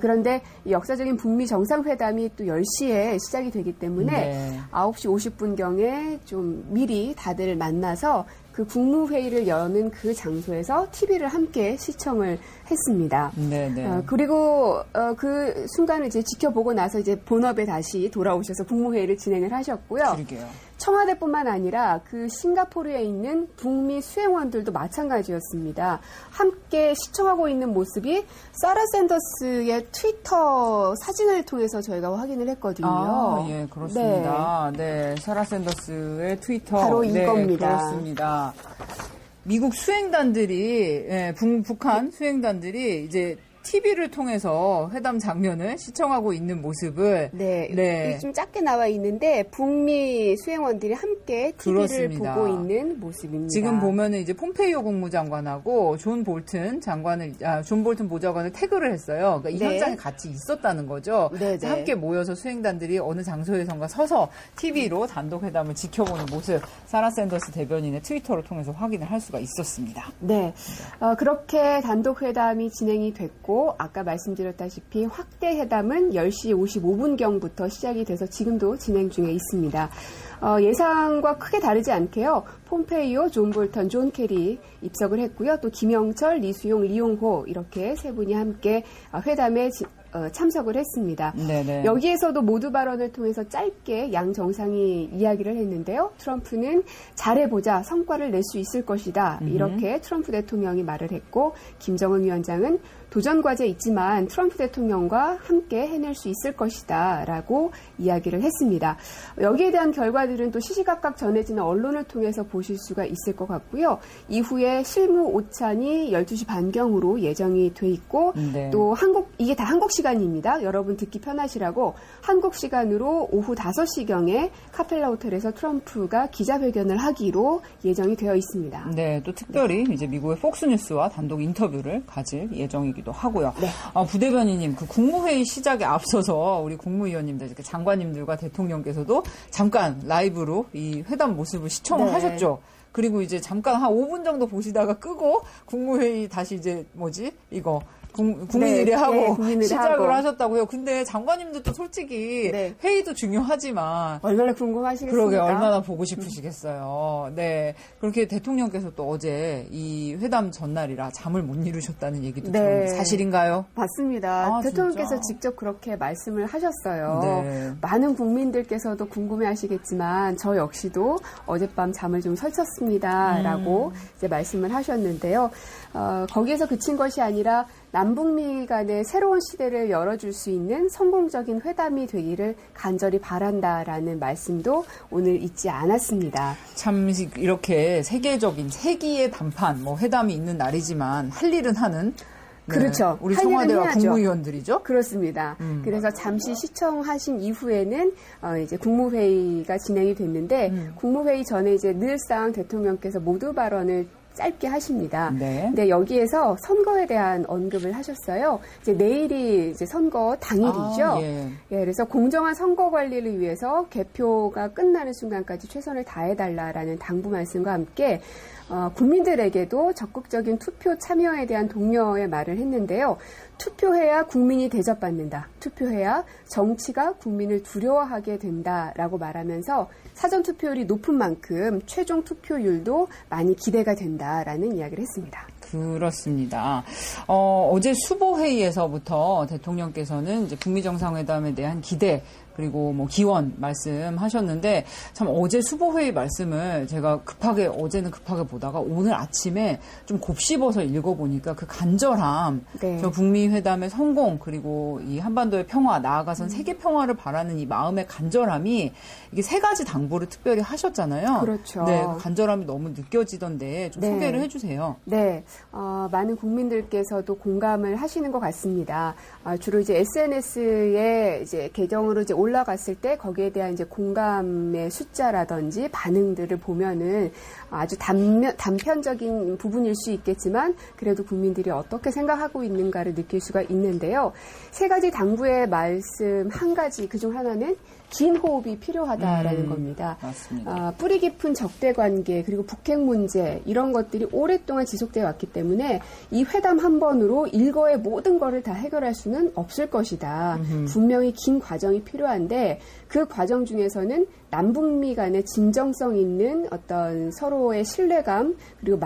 그런데 이 역사적인 북미 정상회담이 또 10시에 시작이 되기 때문에 9시 50분경에 좀 미리 다들 만나서 그 국무회의를 여는 그 장소에서 TV를 함께 시청을 했습니다. 네네. 그리고 그 순간을 이제 지켜보고 나서 이제 본업에 다시 돌아오셔서 국무회의를 진행을 하셨고요. 그러게요. 청와대뿐만 아니라 그 싱가포르에 있는 북미 수행원들도 마찬가지였습니다. 함께 시청하고 있는 모습이 사라 샌더스의 트위터 사진을 통해서 저희가 확인을 했거든요. 예, 그렇습니다. 네, 사라 샌더스의 트위터. 바로 이겁니다. 그렇습니다. 미국 수행단들이, 북한 수행단들이 이제 TV를 통해서 회담 장면을 시청하고 있는 모습을 이게 좀 작게 나와 있는데 북미 수행원들이 함께 TV를 그렇습니다. 보고 있는 모습입니다. 지금 보면은 이제 폼페이오 국무장관하고 존 볼튼 보좌관을 태그를 했어요. 그러니까 이 현장에 같이 있었다는 거죠. 함께 모여서 수행단들이 어느 장소에선가 서서 TV로 단독 회담을 지켜보는 모습, 사라 샌더스 대변인의 트위터를 통해서 확인을 할 수가 있었습니다. 네, 그렇게 단독 회담이 진행이 됐고. 아까 말씀드렸다시피 확대 회담은 10시 55분경부터 시작이 돼서 지금도 진행 중에 있습니다. 예상과 크게 다르지 않게요. 폼페이오, 존 볼턴, 존 케리 입석을 했고요. 또 김영철, 리수용, 리용호 이렇게 세 분이 함께 회담에 참석을 했습니다. 네네. 여기에서도 모두 발언을 통해서 짧게 양 정상이 이야기를 했는데요. 트럼프는 잘해보자, 성과를 낼 수 있을 것이다. 이렇게 트럼프 대통령이 말을 했고, 김정은 위원장은 도전 과제 있지만 트럼프 대통령과 함께 해낼 수 있을 것이다 라고 이야기를 했습니다. 여기에 대한 결과들은 또 시시각각 전해지는 언론을 통해서 보실 수가 있을 것 같고요. 이후에 실무 오찬이 12시 반경으로 예정이 돼 있고 네. 또 이게 다 한국 시간입니다. 여러분 듣기 편하시라고 한국 시간으로 오후 5시경에 카펠라 호텔에서 트럼프가 기자회견을 하기로 예정이 되어 있습니다. 네, 또 특별히 이제 미국의 폭스뉴스와 단독 인터뷰를 가질 예정이기도 하고요. 네. 부대변인님, 그 국무회의 시작에 앞서서 우리 국무위원님들, 이렇게 장관님들과 대통령께서도 잠깐 라이브로 이 회담 모습을 시청을 네. 하셨죠. 그리고 이제 잠깐 한 5분 정도 보시다가 끄고 국무회의 다시 이제 국민의례 하고 시작을 하고. 하셨다고요. 근데 장관님들도 솔직히 네. 회의도 중요하지만 얼마나 궁금하시겠습니까? 그러게 얼마나 보고 싶으시겠어요. 네, 그렇게 대통령께서 또 어제 이 회담 전날이라 잠을 못 이루셨다는 얘기도 네. 들었는데 사실인가요? 맞습니다. 대통령께서 진짜? 직접 그렇게 말씀을 하셨어요. 네. 많은 국민들께서도 궁금해하시겠지만 저 역시도 어젯밤 잠을 좀 설쳤습니다라고 이제 말씀을 하셨는데요. 거기에서 그친 것이 아니라 남북미 간의 새로운 시대를 열어줄 수 있는 성공적인 회담이 되기를 간절히 바란다라는 말씀도 오늘 잊지 않았습니다. 참 이렇게 세계적인 세기의 담판, 회담이 있는 날이지만 할 일은 하는. 네, 그렇죠. 우리 할 일은 청와대와 해야죠. 국무위원들이죠. 그렇습니다. 그래서 잠시 시청하신 이후에는 이제 국무회의가 진행이 됐는데 국무회의 전에 이제 늘상 대통령께서 모두 발언을 짧게 하십니다. 네. 근데 여기에서 선거에 대한 언급을 하셨어요. 이제 내일이 이제 선거 당일이죠. 예. 그래서 공정한 선거 관리를 위해서 개표가 끝나는 순간까지 최선을 다해달라라는 당부 말씀과 함께 국민들에게도 적극적인 투표 참여에 대한 독려의 말을 했는데요. 투표해야 국민이 대접받는다. 투표해야 정치가 국민을 두려워하게 된다라고 말하면서 사전투표율이 높은 만큼 최종 투표율도 많이 기대가 된다라는 이야기를 했습니다. 그렇습니다. 어제 수보회의에서부터 대통령께서는 이제 북미 정상회담에 대한 기대 그리고 기원 말씀하셨는데 참 어제 수보회의 말씀을 제가 어제는 급하게 보다가 오늘 아침에 좀 곱씹어서 읽어보니까 그 간절함, 네. 저 북미 회담의 성공 그리고 이 한반도의 평화 나아가선 세계 평화를 바라는 이 마음의 간절함이 이게 세 가지 당부를 특별히 하셨잖아요. 그렇죠. 네, 그 간절함이 너무 느껴지던데 좀 네. 소개를 해주세요. 네, 많은 국민들께서도 공감을 하시는 것 같습니다. 주로 이제 SNS에 이제 계정으로 이제 올라갔을 때 거기에 대한 이제 공감의 숫자라든지 반응들을 보면은 아주 단편적인 부분일 수 있겠지만 그래도 국민들이 어떻게 생각하고 있는가를 느낄 수가 있는데요. 세 가지 당부의 말씀 한 가지 그중 하나는 긴 호흡이 필요하다라는 겁니다. 맞습니다. 뿌리 깊은 적대 관계 그리고 북핵 문제 이런 것들이 오랫동안 지속되어 왔기 때문에 이 회담 한 번으로 일거의 모든 것을 다 해결할 수는 없을 것이다. 분명히 긴 과정이 필요한데 그 과정 중에서는 남북미 간의 진정성 있는 어떤 서로의 신뢰감 그리고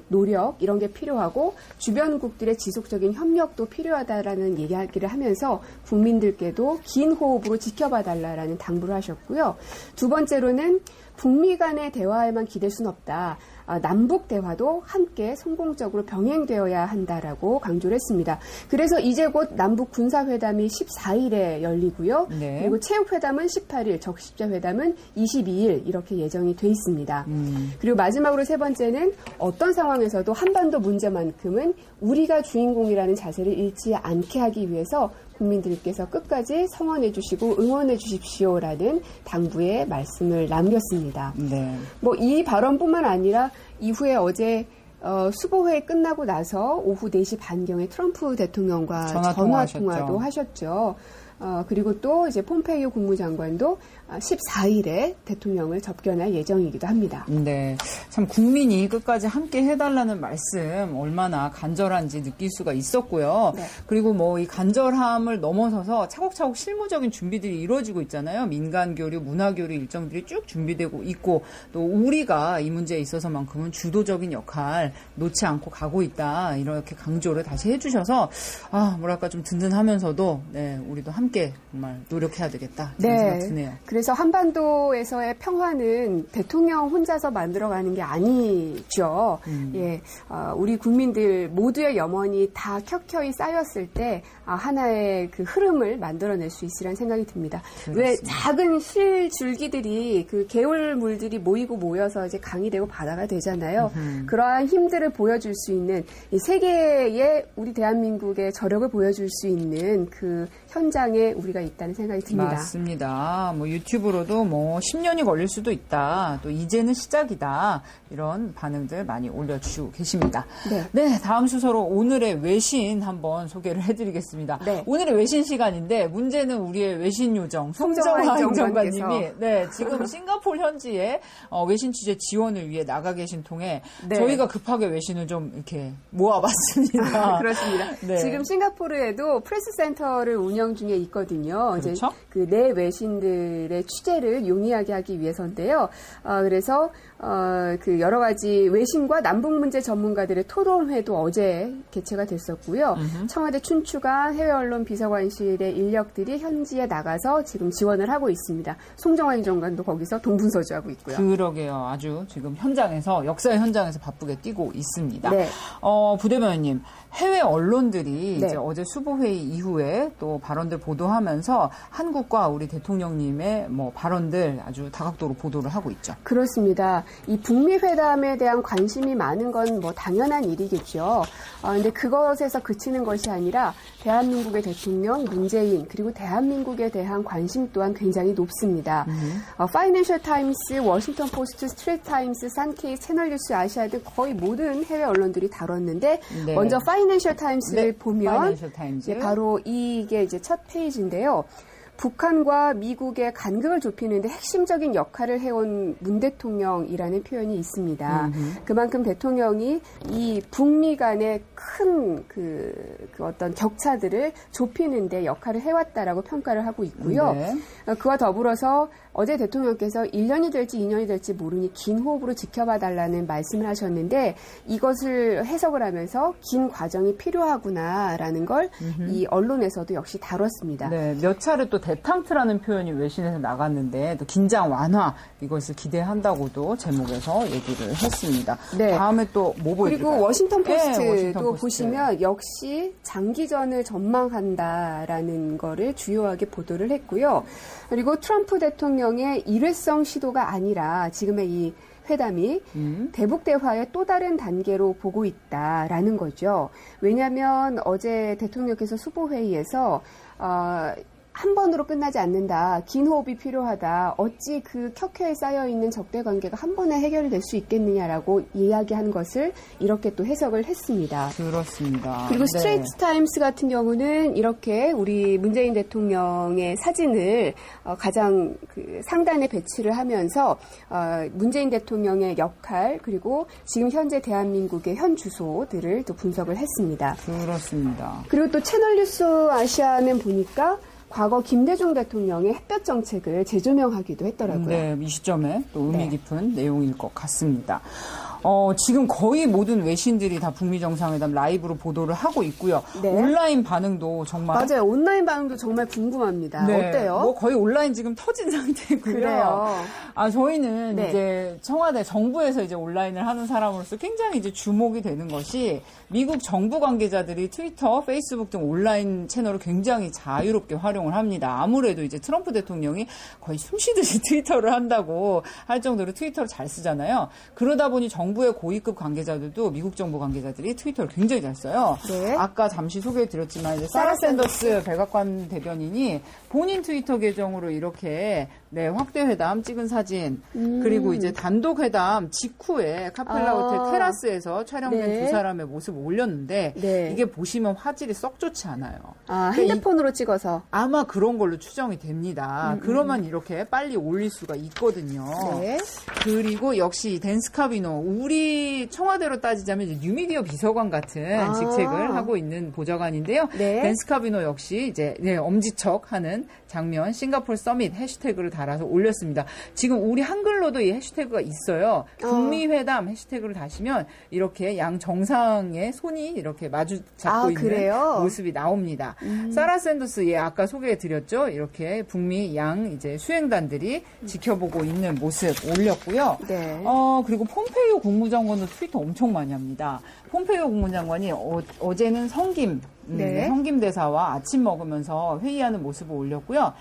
노력 이런 게 필요하고 주변국들의 지속적인 협력도 필요하다라는 이야기를 하면서 국민들께도 긴 호흡으로 지켜봐달라라는 당부를 하셨고요. 두 번째로는 북미 간의 대화에만 기댈 수는 없다. 남북 대화도 함께 성공적으로 병행되어야 한다라고 강조를 했습니다. 그래서 이제 곧 남북 군사회담이 14일에 열리고요. 네. 그리고 체육회담은 18일, 적십자회담은 22일 이렇게 예정이 돼 있습니다. 그리고 마지막으로 세 번째는 어떤 상황에서도 한반도 문제만큼은 우리가 주인공이라는 자세를 잃지 않게 하기 위해서 국민들께서 끝까지 성원해 주시고 응원해 주십시오라는 당부의 말씀을 남겼습니다. 네. 이 발언뿐만 아니라 이후에 어제 수보회 끝나고 나서 오후 4시 반경에 트럼프 대통령과 전화 통화도 하셨죠. 그리고 또 이제 폼페이오 국무장관도 14일에 대통령을 접견할 예정이기도 합니다. 네. 참 국민이 끝까지 함께 해달라는 말씀 얼마나 간절한지 느낄 수가 있었고요. 네. 그리고 뭐 이 간절함을 넘어서서 차곡차곡 실무적인 준비들이 이루어지고 있잖아요. 민간 교류, 문화 교류 일정들이 쭉 준비되고 있고 또 우리가 이 문제에 있어서만큼은 주도적인 역할 놓지 않고 가고 있다. 이렇게 강조를 다시 해주셔서 뭐랄까 좀 든든하면서도 네, 우리도 함께 정말 노력해야 되겠다. 이런 생각 드네요. 그래서 한반도에서의 평화는 대통령 혼자서 만들어가는 게 아니죠. 예, 우리 국민들 모두의 염원이 다 켜켜이 쌓였을 때 하나의 그 흐름을 만들어낼 수 있으리라는 생각이 듭니다. 그렇습니다. 왜 작은 실줄기들이 그 개울물들이 모여서 이제 강이 되고 바다가 되잖아요. 그러한 힘들을 보여줄 수 있는 이 세계에 우리 대한민국의 저력을 보여줄 수 있는 그 현장에 우리가 있다는 생각이 듭니다. 맞습니다. 뭐 유튜브로도 뭐 10년이 걸릴 수도 있다. 또 이제는 시작이다. 이런 반응들 많이 올려주시고 계십니다. 네, 다음 순서로 오늘의 외신 한번 소개를 해드리겠습니다. 네. 오늘의 외신 시간인데 문제는 우리의 외신 요정 송정화 행정관님이 네, 지금 싱가포르 현지에 외신 취재 지원을 위해 나가 계신 통에 네. 저희가 급하게 외신을 좀 이렇게 모아봤습니다. 그렇습니다. 네. 지금 싱가포르에도 프레스 센터를 운영 중에 있거든요. 그렇죠? 이제 그 내 외신들의 취재를 용이하게 하기 위해서인데요. 그래서 그 여러 가지 외신과 남북 문제 전문가들의 토론회도 어제 개최가 됐었고요. 청와대 춘추관 해외 언론 비서관실의 인력들이 현지에 나가서 지금 지원을 하고 있습니다. 송정화 행정관도 거기서 동분서주하고 있고요. 그러게요. 아주 지금 현장에서 역사의 현장에서 바쁘게 뛰고 있습니다. 네. 부대변인님, 해외 언론들이 네. 이제 어제 수보회의 이후에 또 발언들 보도하면서 한국과 우리 대통령님의 뭐 발언들 아주 다각도로 보도를 하고 있죠. 그렇습니다. 이 북미 회담에 대한 관심이 많은 건 뭐 당연한 일이겠죠. 근데 그것에서 그치는 것이 아니라 대한민국의 대통령 문재인 그리고 대한민국에 대한 관심 또한 굉장히 높습니다. 파이낸셜 타임스, 워싱턴 포스트, 스트레이트 타임스, 산케이, 채널뉴스 아시아 등 거의 모든 해외 언론들이 다뤘는데 네. 먼저 파이낸셜 타임스를 보면 파이낸셜 타임즈. 바로 이게 이제 첫 페이지인데요. 북한과 미국의 간극을 좁히는데 핵심적인 역할을 해온 문 대통령이라는 표현이 있습니다. 그만큼 대통령이 이 북미 간의 큰 그 어떤 격차들을 좁히는데 역할을 해왔다라고 평가를 하고 있고요. 네. 그와 더불어서 어제 대통령께서 1년이 될지 2년이 될지 모르니 긴 호흡으로 지켜봐 달라는 말씀을 하셨는데 이것을 해석을 하면서 긴 과정이 필요하구나라는 걸 이 언론에서도 역시 다뤘습니다. 네, 몇 차례 또 데탕트라는 표현이 외신에서 나갔는데 또 긴장 완화 이것을 기대한다고도 제목에서 얘기를 했습니다. 네. 다음에 또 뭐 보여드릴까요? 그리고 워싱턴 포스트도 네, 워싱턴 포스트. 보시면 역시 장기전을 전망한다라는 거를 주요하게 보도를 했고요. 그리고 트럼프 대통령의 일회성 시도가 아니라 지금의 이 회담이 대북 대화의 또 다른 단계로 보고 있다라는 거죠. 왜냐하면 어제 대통령께서 수보회의에서 한 번으로 끝나지 않는다. 긴 호흡이 필요하다. 어찌 그 켜켜이 쌓여있는 적대 관계가 한 번에 해결될 수 있겠느냐라고 이야기한 것을 이렇게 또 해석을 했습니다. 그렇습니다. 그리고 네. 스트레이트 타임스 같은 경우는 이렇게 우리 문재인 대통령의 사진을 가장 그 상단에 배치를 하면서 문재인 대통령의 역할 그리고 지금 현재 대한민국의 현 주소들을 또 분석을 했습니다. 그렇습니다. 그리고 또 채널뉴스 아시아는 보니까 과거 김대중 대통령의 햇볕 정책을 재조명하기도 했더라고요. 네, 이 시점에 또 의미 깊은 내용일 것 같습니다. 지금 거의 모든 외신들이 다 북미 정상회담 라이브로 보도를 하고 있고요. 네. 온라인 반응도 정말 맞아요. 온라인 반응도 정말 궁금합니다. 네, 어때요? 뭐 거의 온라인 지금 터진 상태고요. 그래요. 저희는 네. 이제 청와대 정부에서 이제 온라인을 하는 사람으로서 굉장히 이제 주목이 되는 것이 미국 정부 관계자들이 트위터, 페이스북 등 온라인 채널을 굉장히 자유롭게 활용을 합니다. 아무래도 이제 트럼프 대통령이 거의 숨쉬듯이 트위터를 한다고 할 정도로 트위터를 잘 쓰잖아요. 그러다 보니 정부의 고위급 관계자들도 미국 정부 관계자들이 트위터를 굉장히 잘 써요. 네. 아까 잠시 소개해드렸지만 이제 사라 샌더스 백악관 대변인이 본인 트위터 계정으로 이렇게 네, 확대 회담 찍은 사진 그리고 이제 단독 회담 직후에 카펠라 호텔 테라스에서 촬영된 네. 두 사람의 모습을 올렸는데 네. 이게 보시면 화질이 썩 좋지 않아요. 아, 그러니까 핸드폰으로 찍어서. 아마 그런 걸로 추정이 됩니다. 그러면 이렇게 빨리 올릴 수가 있거든요. 네. 그리고 역시 댄스카비노 우리 청와대로 따지자면 이제 뉴미디어 비서관 같은 직책을 하고 있는 보좌관인데요. 네. 댄스카비노 역시 이제 네, 엄지척하는 장면 싱가포르 서밋 해시태그를 달아서 올렸습니다. 지금 우리 한글로도 이 해시태그가 있어요. 북미 회담 해시태그를 다시면 이렇게 양 정상의 손이 이렇게 마주 잡고 있는 그래요? 모습이 나옵니다. 사라 샌더스 아까 소개해드렸죠. 이렇게 북미 양 이제 수행단들이 지켜보고 있는 모습 올렸고요. 네. 그리고 폼페이오 국무장관도 트위터 엄청 많이 합니다. 폼페이오 국무장관이 어제는 성김 네. 성김 대사와 아침 먹으면서 회의하는 모습을 올렸고요.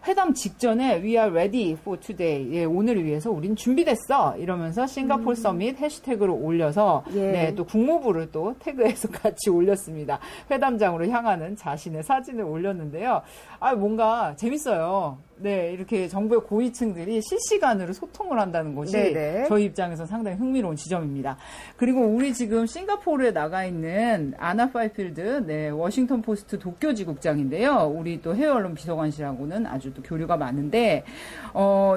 회담 직전에 We are ready for today. 예, 오늘을 위해서 우린 준비됐어. 이러면서 싱가포르 서밋 해시태그를 올려서 예. 네, 또 국무부를 또 태그해서 같이 올렸습니다. 회담장으로 향하는 자신의 사진을 올렸는데요. 뭔가 재밌어요. 네, 이렇게 정부의 고위층들이 실시간으로 소통을 한다는 것이 네네. 저희 입장에서 상당히 흥미로운 지점입니다. 그리고 우리 지금 싱가포르에 나가 있는 아나 파이필드, 네, 워싱턴 포스트 도쿄지국장인데요. 우리 또 해외 언론 비서관실하고는 아주 또 교류가 많은데,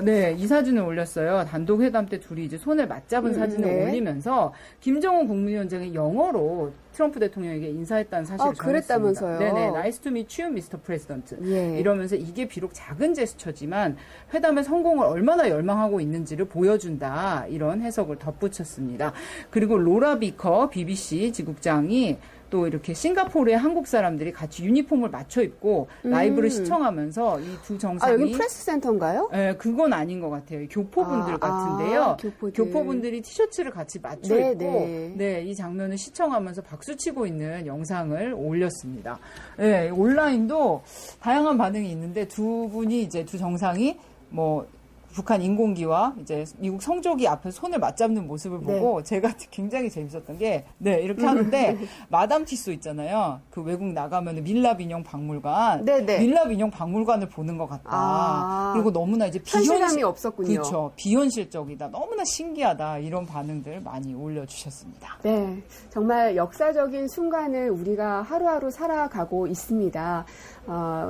네, 이 사진을 올렸어요. 단독 회담 때 둘이 이제 손을 맞잡은 사진을 네. 올리면서 김정은 국무위원장이 영어로 트럼프 대통령에게 인사했다는 사실을 전했습니다. 그랬다면서요. 네네, 나이스 투 미츠 유 미스터 프레지던트. 예. 이러면서 이게 비록 작은 제스처지만 회담의 성공을 얼마나 열망하고 있는지를 보여준다. 이런 해석을 덧붙였습니다. 그리고 로라 비커 BBC 지국장이 또 이렇게 싱가포르의 한국 사람들이 같이 유니폼을 맞춰 입고 라이브를 시청하면서 이 두 정상이 여기 프레스 센터인가요? 네, 그건 아닌 것 같아요. 교포분들 같은데요. 교포분들이 티셔츠를 같이 맞춰 네, 입고 네. 네, 이 장면을 시청하면서 박수 치고 있는 영상을 올렸습니다. 네, 온라인도 다양한 반응이 있는데 두 분이 이제 두 정상이 뭐 북한 인공기와 이제 미국 성조기 앞에 손을 맞잡는 모습을 보고 제가 굉장히 재밌었던 게 이렇게 하는데 마담 티소 있잖아요. 그 외국 나가면 밀랍 인형 박물관, 밀랍 인형 박물관을 보는 것 같다. 그리고 너무나 이제 현실감이 없었군요. 그렇죠. 비현실적이다. 너무나 신기하다. 이런 반응들 많이 올려주셨습니다. 네, 정말 역사적인 순간을 우리가 하루하루 살아가고 있습니다.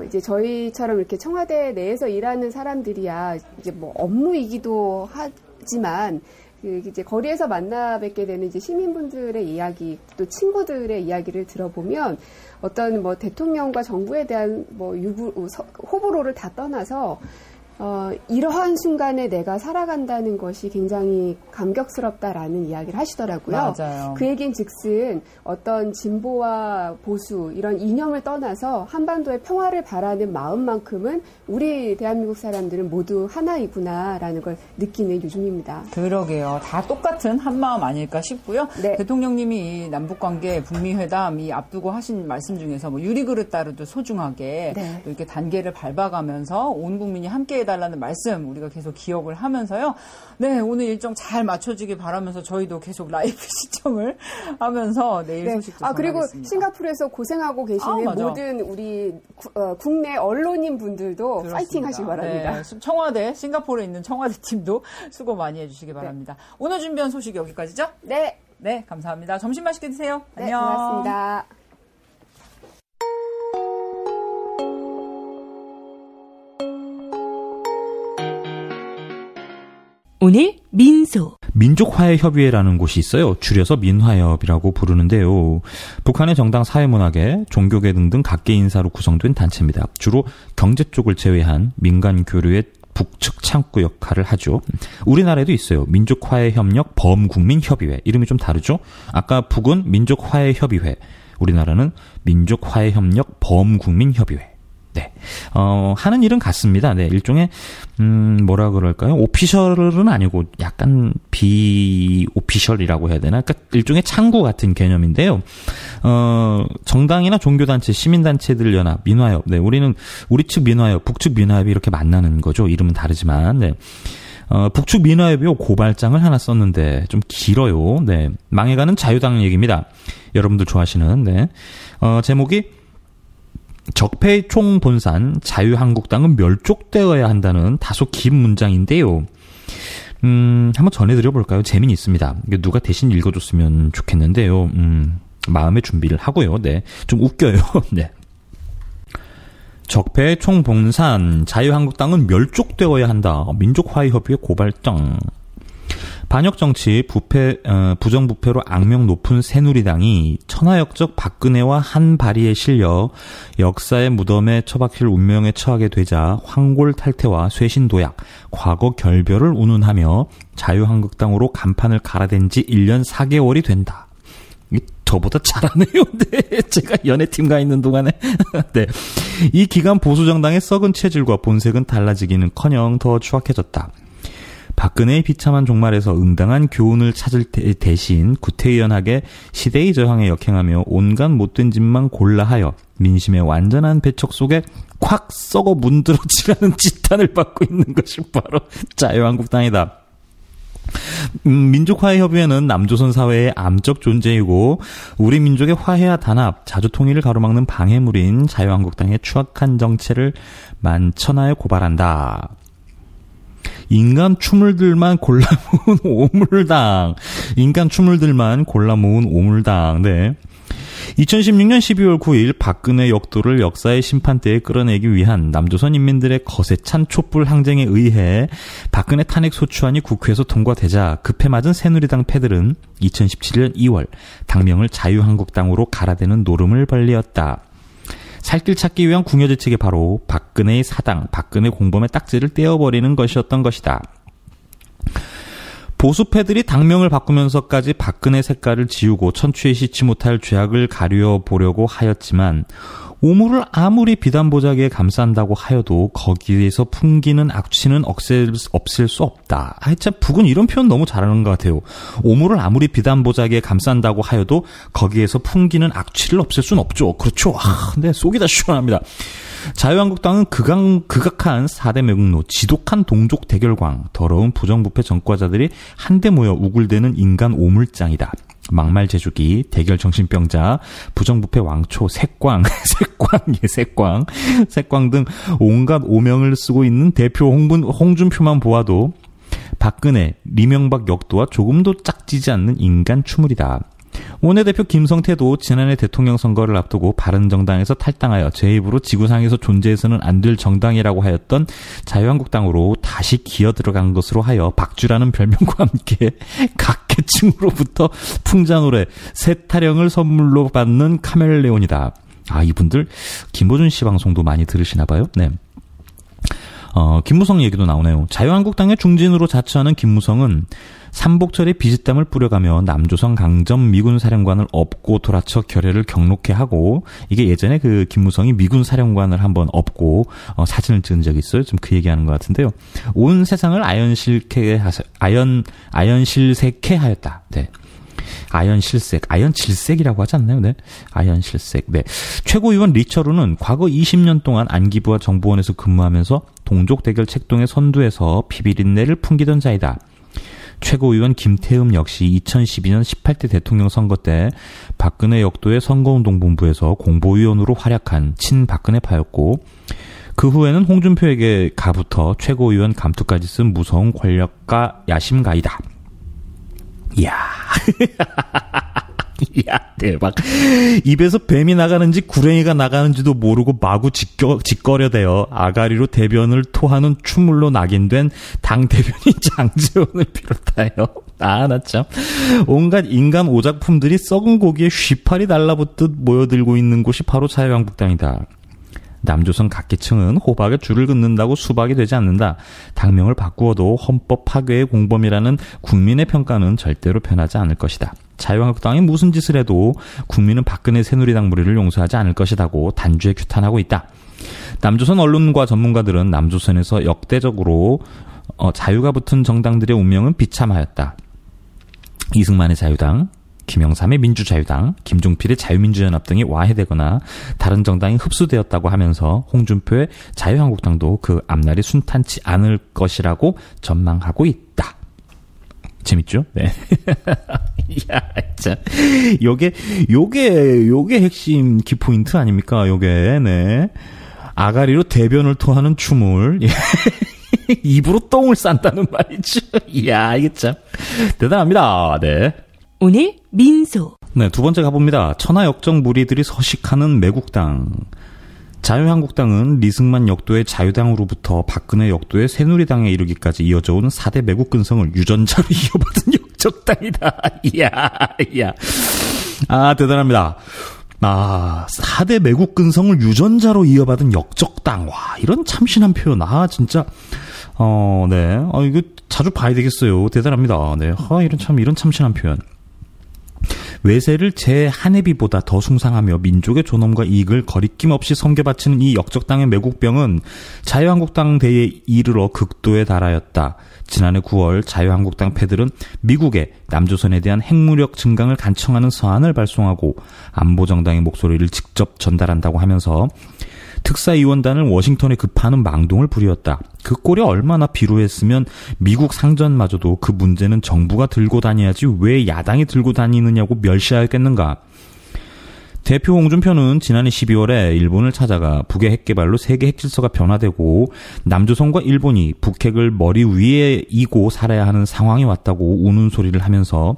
이제 저희처럼 이렇게 청와대 내에서 일하는 사람들이야 이제 뭐 업무이기도 하지만 이제 거리에서 만나 뵙게 되는 이제 시민분들의 이야기, 또 친구들의 이야기를 들어보면 어떤 뭐 대통령과 정부에 대한 뭐 호불호를 다 떠나서 이러한 순간에 내가 살아간다는 것이 굉장히 감격스럽다라는 이야기를 하시더라고요. 맞아요. 그 얘기는 즉슨 어떤 진보와 보수 이런 이념을 떠나서 한반도의 평화를 바라는 마음만큼은 우리 대한민국 사람들은 모두 하나이구나라는 걸 느끼는 요즘입니다. 그러게요. 다 똑같은 한마음 아닐까 싶고요. 네. 대통령님이 이 남북관계 북미회담 이 앞두고 하신 말씀 중에서 뭐 유리그릇 따르듯 소중하게 또 이렇게 단계를 밟아가면서 온 국민이 함께 해달라는 말씀 우리가 계속 기억을 하면서요. 네, 오늘 일정 잘 맞춰지길 바라면서 저희도 계속 라이브 시청을 하면서 내일 소식도 전하겠습니다. 그리고 싱가포르에서 고생하고 계시는 모든 우리 국내 언론인 분들도 그렇습니다. 파이팅 하시기 바랍니다. 네, 청와대, 싱가포르에 있는 청와대 팀도 수고 많이 해주시기 바랍니다. 오늘 준비한 소식이 여기까지죠? 네. 네, 감사합니다. 점심 맛있게 드세요. 네, 안녕. 고맙습니다. 오늘 민소 민족화해협의회라는 곳이 있어요. 줄여서 민화협이라고 부르는데요. 북한의 정당, 사회문화계, 종교계 등등 각계 인사로 구성된 단체입니다. 주로 경제 쪽을 제외한 민간 교류의 북측 창구 역할을 하죠. 우리나라에도 있어요. 민족화해협력 범국민협의회. 이름이 좀 다르죠? 아까 북은 민족화해협의회, 우리나라는 민족화해협력 범국민협의회. 네. 하는 일은 같습니다. 네. 일종의, 뭐라 그럴까요? 오피셜은 아니고 약간 비오피셜이라고 해야 되나? 그러니까 일종의 창구 같은 개념인데요. 정당이나 종교단체, 시민단체들 연합, 민화협. 네. 우리는 우리 측 민화협, 북측 민화협이 이렇게 만나는 거죠. 이름은 다르지만. 네. 북측 민화협의회 고발장을 하나 썼는데 좀 길어요. 네. 망해가는 자유당 얘기입니다. 여러분들 좋아하시는, 네. 제목이 적폐의 총본산 자유한국당은 멸족되어야 한다는 다소 긴 문장인데요. 한번 전해드려 볼까요? 재미는 있습니다. 누가 대신 읽어줬으면 좋겠는데요. 마음의 준비를 하고요. 네. 좀 웃겨요. 네. 적폐의 총본산 자유한국당은 멸족되어야 한다. 민족화해협의회 고발장. 반역정치, 부정부패로 악명 높은 새누리당이 천하역적 박근혜와 한 바리에 실려 역사의 무덤에 처박힐 운명에 처하게 되자 황골탈퇴와 쇄신도약, 과거 결별을 운운하며 자유한국당으로 간판을 갈아댄 지 1년 4개월이 된다. 저보다 잘하네요. 네, 제가 연예팀 가 있는 동안에. 네, 이 기간 보수정당의 썩은 체질과 본색은 달라지기는커녕 더 추악해졌다. 박근혜의 비참한 종말에서 응당한 교훈을 찾을 대신 구태의연하게 시대의 저항에 역행하며 온갖 못된 짓만 골라하여 민심의 완전한 배척 속에 콱 썩어 문드러지라는 지탄을 받고 있는 것이 바로 자유한국당이다. 민족화해협의회는 남조선 사회의 암적 존재이고 우리 민족의 화해와 단합, 자주통일을 가로막는 방해물인 자유한국당의 추악한 정체를 만천하에 고발한다. 인간 추물들만 골라 모은 오물당. 인간 추물들만 골라 모은 오물당. 네. 2016년 12월 9일 박근혜 역도를 역사의 심판대에 끌어내기 위한 남조선 인민들의 거세찬 촛불 항쟁에 의해 박근혜 탄핵 소추안이 국회에서 통과되자 급해 맞은 새누리당 패들은 2017년 2월 당명을 자유한국당으로 갈아대는 노름을 벌리었다. 살길 찾기 위한 궁여지책이 바로 박근혜의 사당, 박근혜 공범의 딱지를 떼어버리는 것이었던 것이다. 보수패들이 당명을 바꾸면서까지 박근혜 색깔을 지우고 천추에 씻지 못할 죄악을 가려 보려고 하였지만 오물을 아무리 비단보자기에 감싼다고 하여도 거기에서 풍기는 악취는 없앨 수 없다. 참 북은 이런 표현 너무 잘하는 것 같아요. 오물을 아무리 비단보자기에 감싼다고 하여도 거기에서 풍기는 악취를 없앨 수는 없죠. 그렇죠. 네, 속이 다 시원합니다. 자유한국당은 극악한 4대 매국노, 지독한 동족 대결광, 더러운 부정부패 전과자들이 한데 모여 우글대는 인간 오물장이다. 막말 제주기, 대결 정신병자, 부정부패 왕초, 색광 등 온갖 오명을 쓰고 있는 대표 홍준표만 보아도 박근혜, 이명박 역도와 조금도 짝지지 않는 인간 추물이다. 원내대표 김성태도 지난해 대통령 선거를 앞두고 바른정당에서 탈당하여 제 입으로 지구상에서 존재해서는 안 될 정당이라고 하였던 자유한국당으로 다시 기어 들어간 것으로 하여 박쥐라는 별명과 함께 각 계층으로부터 풍자노래, 새타령을 선물로 받는 카멜레온이다. 아, 이분들 김보준 씨 방송도 많이 들으시나 봐요. 네. 김무성 얘기도 나오네요. 자유한국당의 중진으로 자처하는 김무성은 삼복철에 비지땀을 뿌려가며 남조선 강점 미군 사령관을 업고 돌아쳐 결혈을 경록해 하고, 이게 예전에 그 김무성이 미군 사령관을 한번 업고 사진을 찍은 적이 있어요. 좀 그 얘기하는 것 같은데요. 온 세상을 아연실색해 하였다. 네. 아연질색이라고 하지 않나요? 네. 아연실색. 네. 최고위원 리처루는 과거 20년 동안 안기부와 정보원에서 근무하면서 동족 대결 책동의 선두에서 피비린내를 풍기던 자이다. 최고위원 김태흠 역시 2012년 18대 대통령 선거 때 박근혜 역도의 선거운동본부에서 공보위원으로 활약한 친박근혜파였고, 그 후에는 홍준표에게 가부터 최고위원 감투까지 쓴 무서운 권력가 야심가이다. 이야. 이야, 대박. 입에서 뱀이 나가는지 구랭이가 나가는지도 모르고 마구 짓거려대어 아가리로 대변을 토하는 추물로 낙인된 당 대변인 장제원을 비롯하여, 나 참, 온갖 인간 오작품들이 썩은 고기에 휘파리 달라붙듯 모여들고 있는 곳이 바로 자유한국당이다. 남조선 각계층은 호박에 줄을 긋는다고 수박이 되지 않는다. 당명을 바꾸어도 헌법 파괴의 공범이라는 국민의 평가는 절대로 변하지 않을 것이다. 자유한국당이 무슨 짓을 해도 국민은 박근혜 새누리당 무리를 용서하지 않을 것이라고 단죄 규탄하고 있다. 남조선 언론과 전문가들은 남조선에서 역대적으로 자유가 붙은 정당들의 운명은 비참하였다. 이승만의 자유당, 김영삼의 민주자유당, 김종필의 자유민주연합 등이 와해되거나 다른 정당이 흡수되었다고 하면서 홍준표의 자유한국당도 그 앞날이 순탄치 않을 것이라고 전망하고 있다. 재밌죠? 네. 야, 진짜. 요게 핵심 키포인트 아닙니까? 요게, 네. 아가리로 대변을 토하는 춤을, 입으로 똥을 싼다는 말이죠. 이야, 이게 참. 대단합니다. 네. 오늘 민소. 네, 두 번째 가봅니다. 천하역정 무리들이 서식하는 매국당. 자유한국당은 리승만 역도의 자유당으로부터 박근혜 역도의 새누리당에 이르기까지 이어져 온 4대 매국 근성을 유전자로 이어받은 역적당이다. 이야. 아, 대단합니다. 아, 4대 매국 근성을 유전자로 이어받은 역적당. 와, 이런 참신한 표현. 아, 진짜. 네. 이거 자주 봐야 되겠어요. 대단합니다. 네. 이런 참신한 표현. 외세를 제 한해비보다 더 숭상하며 민족의 존엄과 이익을 거리낌 없이 섬겨바치는 이 역적당의 매국병은 자유한국당 대에 이르러 극도에 달하였다. 지난해 9월 자유한국당 패들은 미국에 남조선에 대한 핵무력 증강을 간청하는 서한을 발송하고 안보정당의 목소리를 직접 전달한다고 하면서 특사위원단을 워싱턴에 급파하는 망동을 부렸다. 그 꼴이 얼마나 비루했으면 미국 상전마저도 그 문제는 정부가 들고 다녀야지 왜 야당이 들고 다니느냐고 멸시하였겠는가. 대표 홍준표는 지난해 12월에 일본을 찾아가 북의 핵개발로 세계 핵질서가 변화되고 남조선과 일본이 북핵을 머리 위에 이고 살아야 하는 상황이 왔다고 우는 소리를 하면서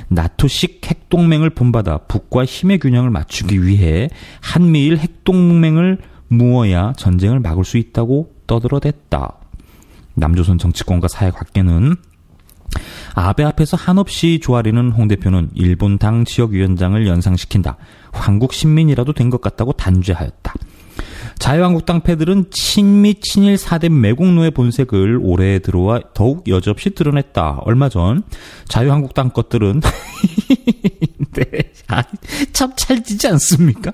나토식 핵동맹을 본받아 북과 힘의 균형을 맞추기 위해 한미일 핵동맹을 무어야 전쟁을 막을 수 있다고 떠들어댔다. 남조선 정치권과 사회관계는 아베 앞에서 한없이 조아리는 홍 대표는 일본 당 지역위원장을 연상시킨다. 한국 신민이라도 된 것 같다고 단죄하였다. 자유한국당 패들은 친미 친일 4대 매국노의 본색을 올해 들어와 더욱 여지없이 드러냈다. 얼마 전 자유한국당 것들은 네, 참 찰지지 않습니까?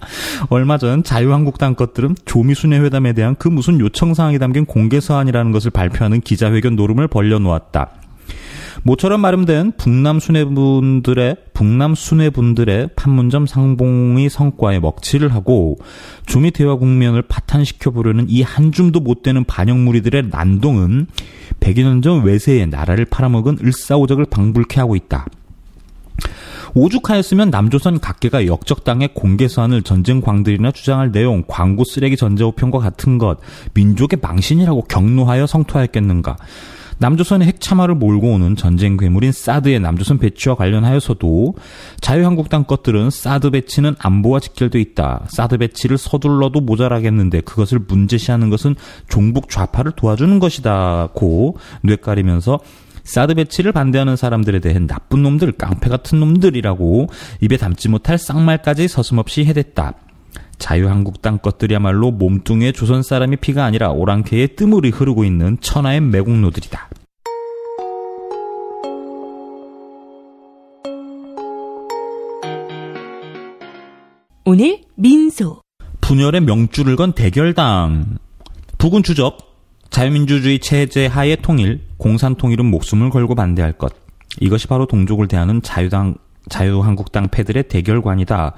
얼마 전 자유한국당 것들은 조미순회 회담에 대한 그 무슨 요청사항이 담긴 공개서한이라는 것을 발표하는 기자회견 노름을 벌려놓았다. 모처럼 마련된 북남 수뇌분들의 판문점 상봉의 성과에 먹칠을 하고 조미 대화 국면을 파탄시켜보려는 이 한 줌도 못 되는 반역무리들의 난동은 100여 년 전 외세에 나라를 팔아먹은 을사오적을 방불케 하고 있다. 오죽하였으면 남조선 각계가 역적당의 공개서한을 전쟁 광들이나 주장할 내용, 광고 쓰레기 전제호편과 같은 것, 민족의 망신이라고 경노하여 성토하였겠는가. 남조선의 핵참화를 몰고 오는 전쟁 괴물인 사드의 남조선 배치와 관련하여서도 자유한국당 것들은 사드 배치는 안보와 직결돼 있다. 사드 배치를 서둘러도 모자라겠는데 그것을 문제시하는 것은 종북 좌파를 도와주는 것이다고 뇌까리면서 사드 배치를 반대하는 사람들에 대해 나쁜 놈들, 깡패 같은 놈들이라고 입에 담지 못할 쌍말까지 서슴없이 해댔다. 자유한국당 것들이야말로 몸뚱이에 조선 사람의 피가 아니라 오랑캐의 뜸물이 흐르고 있는 천하의 매국노들이다. 오늘 민소. 분열의 명줄을 건 대결당. 북은 주적, 자유민주주의 체제 하에 통일, 공산통일은 목숨을 걸고 반대할 것. 이것이 바로 동족을 대하는 자유한국당 패들의 대결관이다.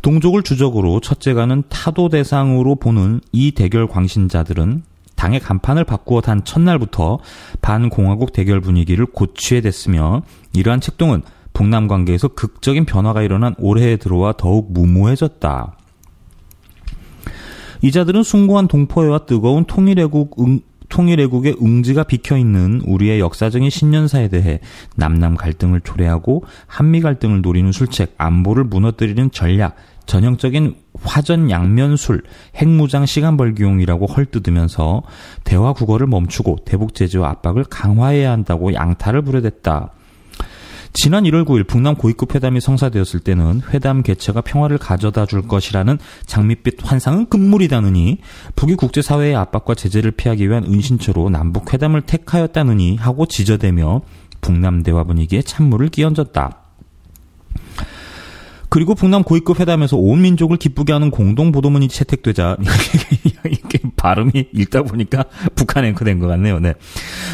동족을 주적으로 첫째가는 타도 대상으로 보는 이 대결 광신자들은 당의 간판을 바꾸어 단 첫날부터 반공화국 대결 분위기를 고취해 댔으며 이러한 책동은 북남 관계에서 극적인 변화가 일어난 올해에 들어와 더욱 무모해졌다. 이 자들은 숭고한 동포애와 뜨거운 통일애국의 응지가 비켜있는 우리의 역사적인 신년사에 대해 남남 갈등을 초래하고 한미 갈등을 노리는 술책, 안보를 무너뜨리는 전략, 전형적인 화전양면술, 핵무장 시간벌기용이라고 헐뜯으면서 대화 국어를 멈추고 대북 제재와 압박을 강화해야 한다고 양타를 부려댔다. 지난 1월 9일 북남 고위급 회담이 성사되었을 때는 회담 개최가 평화를 가져다 줄 것이라는 장밋빛 환상은 금물이다느니 북이 국제사회의 압박과 제재를 피하기 위한 은신처로 남북 회담을 택하였다느니 하고 지저대며 북남 대화 분위기에 찬물을 끼얹었다. 그리고 북남 고위급 회담에서 온 민족을 기쁘게 하는 공동 보도문이 채택되자 이게 발음이 읽다 보니까 북한 앵커 된 것 같네요. 네.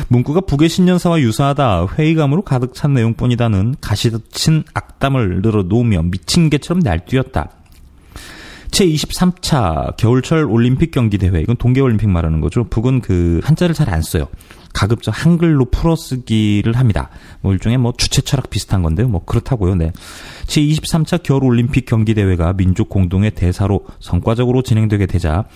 문구가 북의 신년사와 유사하다. 회의감으로 가득 찬 내용뿐이다는 가시친 악담을 늘어놓으며 미친 개처럼 날뛰었다. 제23차 겨울철 올림픽 경기대회, 이건 동계올림픽 말하는 거죠. 북은 그 한자를 잘 안 써요. 가급적 한글로 풀어쓰기를 합니다. 뭐 일종의 뭐 주체 철학 비슷한 건데요. 뭐 그렇다고요. 네. 제23차 겨울올림픽 경기대회가 민족 공동의 대사로 성과적으로 진행되게 되자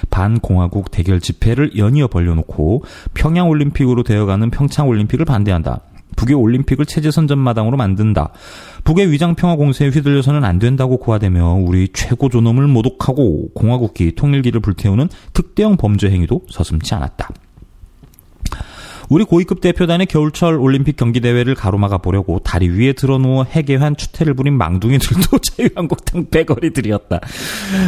반공화국 대결 집회를 연이어 벌려놓고 평양올림픽으로 되어가는 평창올림픽을 반대한다. 북의 올림픽을 체제선전마당으로 만든다. 북의 위장평화 공세에 휘둘려서는 안 된다고 고하되며 우리 최고 존엄을 모독하고 공화국기, 통일기를 불태우는 특대형 범죄 행위도 서슴지 않았다. 우리 고위급 대표단의 겨울철 올림픽 경기대회를 가로막아 보려고 다리 위에 들어누워 해괴한 추태를 부린 망둥이들도 자유한국당 패거리들이었다.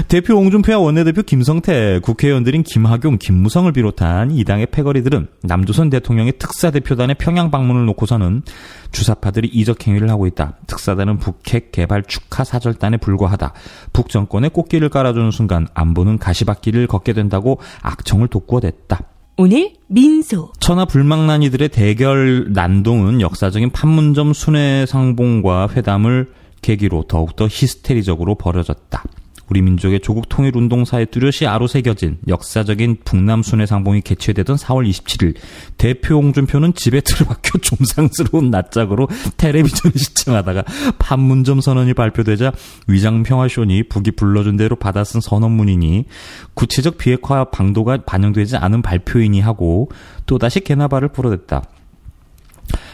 대표 홍준표와 원내대표 김성태, 국회의원들인 김학용, 김무성을 비롯한 이 당의 패거리들은 남조선 대통령의 특사대표단의 평양 방문을 놓고서는 주사파들이 이적 행위를 하고 있다. 특사단은 북핵 개발 축하 사절단에 불과하다. 북 정권에 꽃길을 깔아주는 순간 안보는 가시밭길을 걷게 된다고 악청을 돋구어댔다. 오늘 민소. 천하 불망난이들의 대결 난동은 역사적인 판문점 순회상봉과 회담을 계기로 더욱더 히스테리적으로 벌어졌다. 우리 민족의 조국 통일운동사에 뚜렷이 아로새겨진 역사적인 북남 순회상봉이 개최되던 4월 27일 대표 홍준표는 집에 들어박혀 종상스러운 낯짝으로 텔레비전을 시청하다가 판문점 선언이 발표되자 위장평화쇼니 북이 불러준 대로 받아 쓴 선언문이니 구체적 비핵화 방도가 반영되지 않은 발표이니 하고 또다시 개나발을 불어댔다.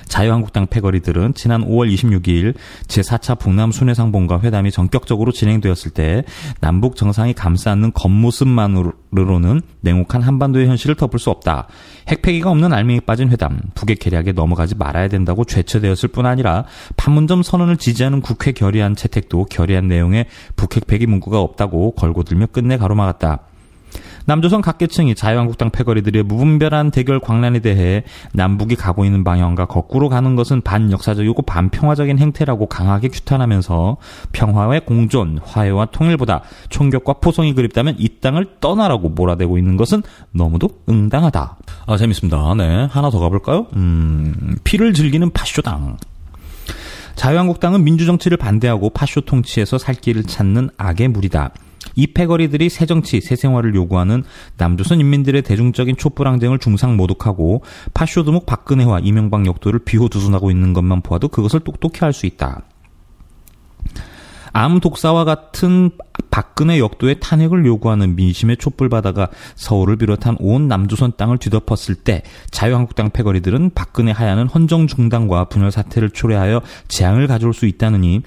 자유한국당 패거리들은 지난 5월 26일 제4차 북남 순회상봉과 회담이 전격적으로 진행되었을 때 남북 정상이 감싸안는 겉모습만으로는 냉혹한 한반도의 현실을 덮을 수 없다. 핵폐기가 없는 알맹이 빠진 회담, 북의 계략에 넘어가지 말아야 된다고 죄처되었을 뿐 아니라 판문점 선언을 지지하는 국회 결의안 채택도 결의안 내용에 북핵 폐기 문구가 없다고 걸고들며 끝내 가로막았다. 남조선 각계층이 자유한국당 패거리들의 무분별한 대결 광란에 대해 남북이 가고 있는 방향과 거꾸로 가는 것은 반역사적이고 반평화적인 행태라고 강하게 규탄하면서 평화의 공존, 화해와 통일보다 총격과 포성이 그립다면 이 땅을 떠나라고 몰아대고 있는 것은 너무도 응당하다. 재밌습니다. 네, 하나 더 가볼까요? 피를 즐기는 파쇼당. 자유한국당은 민주정치를 반대하고 파쇼 통치에서 살 길을 찾는 악의 무리다. 이 패거리들이 새정치, 새생활을 요구하는 남조선 인민들의 대중적인 촛불항쟁을 중상 모독하고 파쇼드목 박근혜와 이명박 역도를 비호두순하고 있는 것만 보아도 그것을 똑똑히 알 수 있다. 암 독사와 같은 박근혜 역도의 탄핵을 요구하는 민심의 촛불바다가 서울을 비롯한 온 남조선 땅을 뒤덮었을 때 자유한국당 패거리들은 박근혜 하야는 헌정 중단과 분열 사태를 초래하여 재앙을 가져올 수 있다느니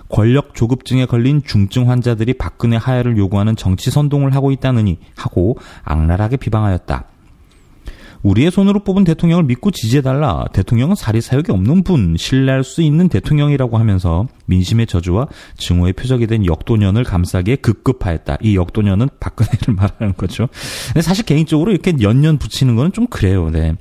권력 조급증에 걸린 중증 환자들이 박근혜 하야를 요구하는 정치 선동을 하고 있다느니 하고 악랄하게 비방하였다. 우리의 손으로 뽑은 대통령을 믿고 지지해달라. 대통령은 사리사욕이 없는 분, 신뢰할 수 있는 대통령이라고 하면서 민심의 저주와 증오의 표적이 된 역도년을 감싸기에 급급하였다. 이 역도년은 박근혜를 말하는 거죠. 근데 사실 개인적으로 이렇게 연년 붙이는 거는 좀 그래요. 네.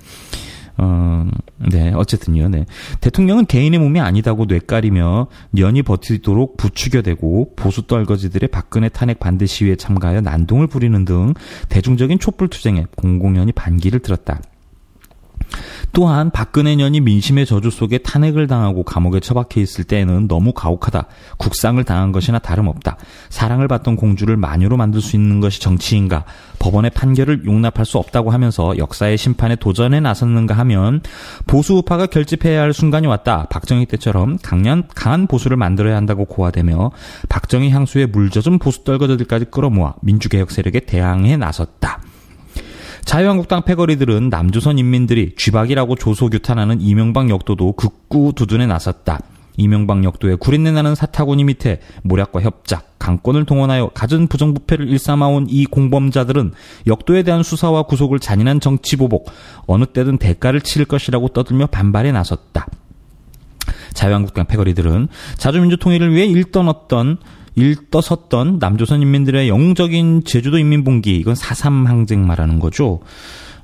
네, 어쨌든요, 네. 대통령은 개인의 몸이 아니다고 뇌까리며 년이 버티도록 부추겨대고 보수 떨거지들의 박근혜 탄핵 반대 시위에 참가하여 난동을 부리는 등 대중적인 촛불 투쟁에 공공연히 반기를 들었다. 또한 박근혜 년이 민심의 저주 속에 탄핵을 당하고 감옥에 처박혀 있을 때에는 너무 가혹하다. 국상을 당한 것이나 다름없다. 사랑을 받던 공주를 마녀로 만들 수 있는 것이 정치인가. 법원의 판결을 용납할 수 없다고 하면서 역사의 심판에 도전에 나섰는가 하면 보수 우파가 결집해야 할 순간이 왔다. 박정희 때처럼 강한 보수를 만들어야 한다고 고하되며 박정희 향수에 물젖은 보수 떨거지들까지 끌어모아 민주개혁 세력에 대항해 나섰다. 자유한국당 패거리들은 남조선 인민들이 쥐박이라고 조소규탄하는 이명박 역도도 극구 두둔에 나섰다. 이명박 역도의 구린내 나는 사타구니 밑에 모략과 협작, 강권을 동원하여 갖은 부정부패를 일삼아온 이 공범자들은 역도에 대한 수사와 구속을 잔인한 정치보복, 어느 때든 대가를 치를 것이라고 떠들며 반발에 나섰다. 자유한국당 패거리들은 자주민주 통일을 위해 일떠섰던 남조선 인민들의 영웅적인 제주도 인민봉기, 이건 4.3 항쟁 말하는 거죠.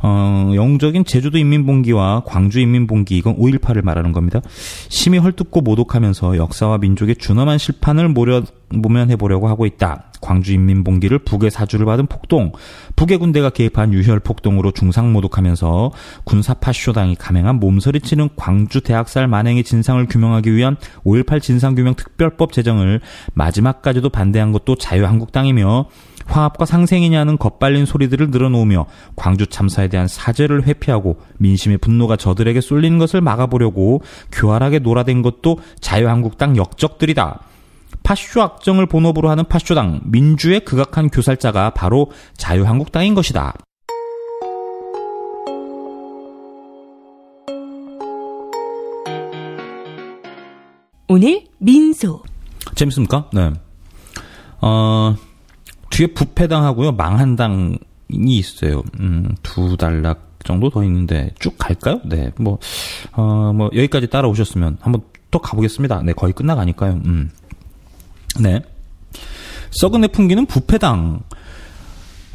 영웅적인 제주도 인민봉기와 광주 인민봉기, 이건 5.18을 말하는 겁니다. 심히 헐뜯고 모독하면서 역사와 민족의 준엄한 실판을 모면해보려고 하고 있다. 광주 인민봉기를 북의 사주를 받은 폭동, 북의 군대가 개입한 유혈 폭동으로 중상 모독하면서 군사 파쇼당이 감행한 몸서리치는 광주 대학살 만행의 진상을 규명하기 위한 5.18 진상규명 특별법 제정을 마지막까지도 반대한 것도 자유한국당이며, 화합과 상생이냐는 겉발린 소리들을 늘어놓으며 광주 참사에 대한 사죄를 회피하고 민심의 분노가 저들에게 쏠리는 것을 막아보려고 교활하게 놀아댄 것도 자유한국당 역적들이다. 파쇼 악정을 본업으로 하는 파쇼당, 민주의 극악한 교살자가 바로 자유한국당인 것이다. 오늘 민소. 재밌습니까? 네. 뒤에 부패당하고요, 망한당이 있어요. 두 단락 정도 더 있는데 쭉 갈까요? 네. 뭐 여기까지 따라오셨으면 한번 또 가보겠습니다. 네, 거의 끝나가니까요. 네. 썩은 내 풍기는 부패당.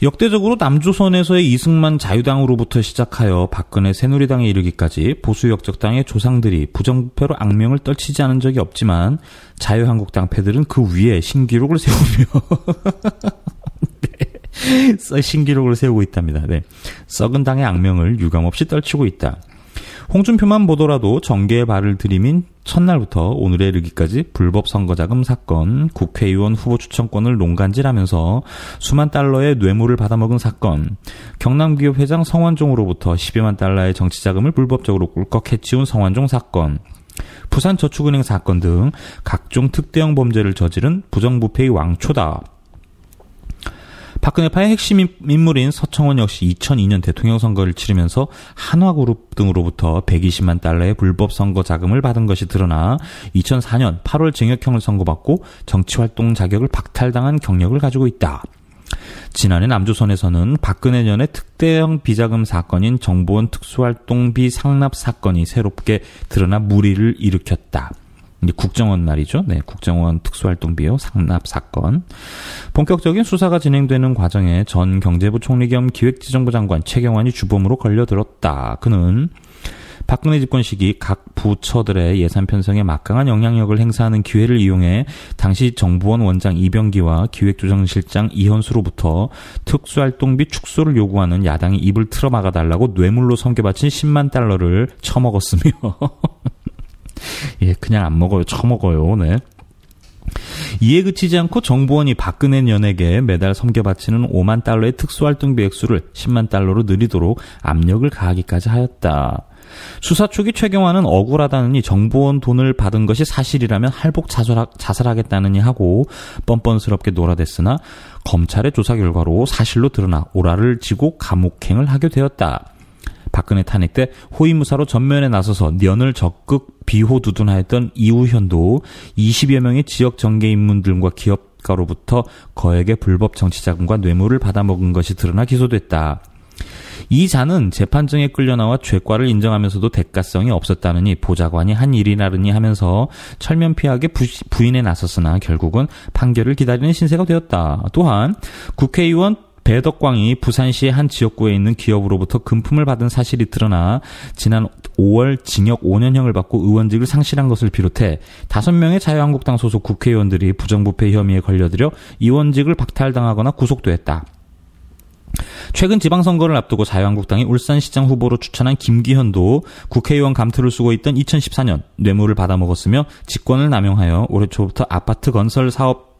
역대적으로 남조선에서의 이승만 자유당으로부터 시작하여 박근혜 새누리당에 이르기까지 보수 역적당의 조상들이 부정부패로 악명을 떨치지 않은 적이 없지만 자유한국당 패들은 그 위에 신기록을 세우며 네. 신기록을 세우고 있답니다. 네. 썩은 당의 악명을 유감없이 떨치고 있다. 홍준표만 보더라도 정계에 발을 들이민 첫날부터 오늘에 이르기까지 불법 선거자금 사건, 국회의원 후보 추천권을 농간질하면서 수만 달러의 뇌물을 받아먹은 사건, 경남기업 회장 성완종으로부터 12만 달러의 정치자금을 불법적으로 꿀꺽 해치운 성완종 사건, 부산저축은행 사건 등 각종 특대형 범죄를 저지른 부정부패의 왕초다. 박근혜파의 핵심 인물인 서청원 역시 2002년 대통령 선거를 치르면서 한화그룹 등으로부터 120만 달러의 불법 선거 자금을 받은 것이 드러나 2004년 8월 징역형을 선고받고 정치활동 자격을 박탈당한 경력을 가지고 있다. 지난해 남조선에서는 박근혜 년의 특대형 비자금 사건인 정보원 특수활동비 상납 사건이 새롭게 드러나 물의를 일으켰다. 이제 국정원 말이죠. 네, 국정원 특수활동비요 상납 사건. 본격적인 수사가 진행되는 과정에 전 경제부 총리 겸 기획재정부 장관 최경환이 주범으로 걸려들었다. 그는 박근혜 집권 시기 각 부처들의 예산 편성에 막강한 영향력을 행사하는 기회를 이용해 당시 정보원 원장 이병기와 기획조정실장 이현수로부터 특수활동비 축소를 요구하는 야당의 입을 틀어막아달라고 뇌물로 섬겨바친 10만 달러를 처먹었으며 예, 그냥 안 먹어요. 처먹어요. 네. 이에 그치지 않고 정보원이 박근혜 년에게 매달 섬겨바치는 5만 달러의 특수활동비 액수를 10만 달러로 늘리도록 압력을 가하기까지 하였다. 수사 초기 최경환은 억울하다느니 정보원 돈을 받은 것이 사실이라면 할복 자살하겠다느니 하고 뻔뻔스럽게 놀아댔으나 검찰의 조사 결과로 사실로 드러나 오라를 지고 감옥행을 하게 되었다. 박근혜 탄핵 때 호위무사로 전면에 나서서 년을 적극 비호두둔하였던 이우현도 20여 명의 지역 정계 인물들과 기업가로부터 거액의 불법 정치자금과 뇌물을 받아먹은 것이 드러나 기소됐다. 이 자는 재판정에 끌려나와 죄과를 인정하면서도 대가성이 없었다느니 보좌관이 한 일이나르니 하면서 철면피하게 부인에 나섰으나 결국은 판결을 기다리는 신세가 되었다. 또한 국회의원 배덕광이 부산시의 한 지역구에 있는 기업으로부터 금품을 받은 사실이 드러나 지난 5월 징역 5년형을 받고 의원직을 상실한 것을 비롯해 5명의 자유한국당 소속 국회의원들이 부정부패 혐의에 걸려들여 의원직을 박탈당하거나 구속됐다. 최근 지방선거를 앞두고 자유한국당이 울산시장 후보로 추천한 김기현도 국회의원 감투를 쓰고 있던 2014년 뇌물을 받아먹었으며 직권을 남용하여 올해 초부터 아파트 건설 사업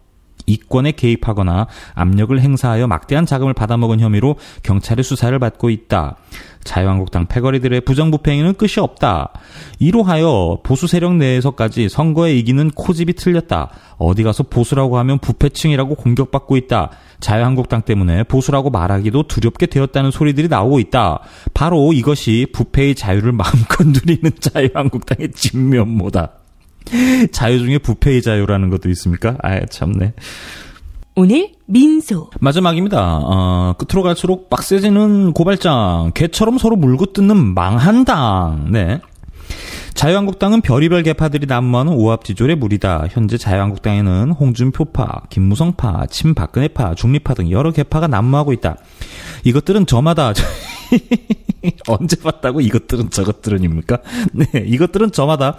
이권에 개입하거나 압력을 행사하여 막대한 자금을 받아먹은 혐의로 경찰의 수사를 받고 있다. 자유한국당 패거리들의 부정부패 행위는 끝이 없다. 이로하여 보수 세력 내에서까지 선거에 이기는 코집이 틀렸다. 어디 가서 보수라고 하면 부패층이라고 공격받고 있다. 자유한국당 때문에 보수라고 말하기도 두렵게 되었다는 소리들이 나오고 있다. 바로 이것이 부패의 자유를 마음껏 누리는 자유한국당의 진면모다. 자유 중에 부패의 자유라는 것도 있습니까? 아, 참네. 오늘 민소. 마지막입니다. 끝으로 갈수록 빡세지는 고발장. 개처럼 서로 물고 뜯는 망한 당. 네. 자유한국당은 별의별 개파들이 난무하는 오합지졸의 무리다. 현재 자유한국당에는 홍준표파, 김무성파, 친박근혜파, 중립파 등 여러 개파가 난무하고 있다. 이것들은 저마다 언제 봤다고 이것들은 저것들은입니까? 네, 이것들은 저마다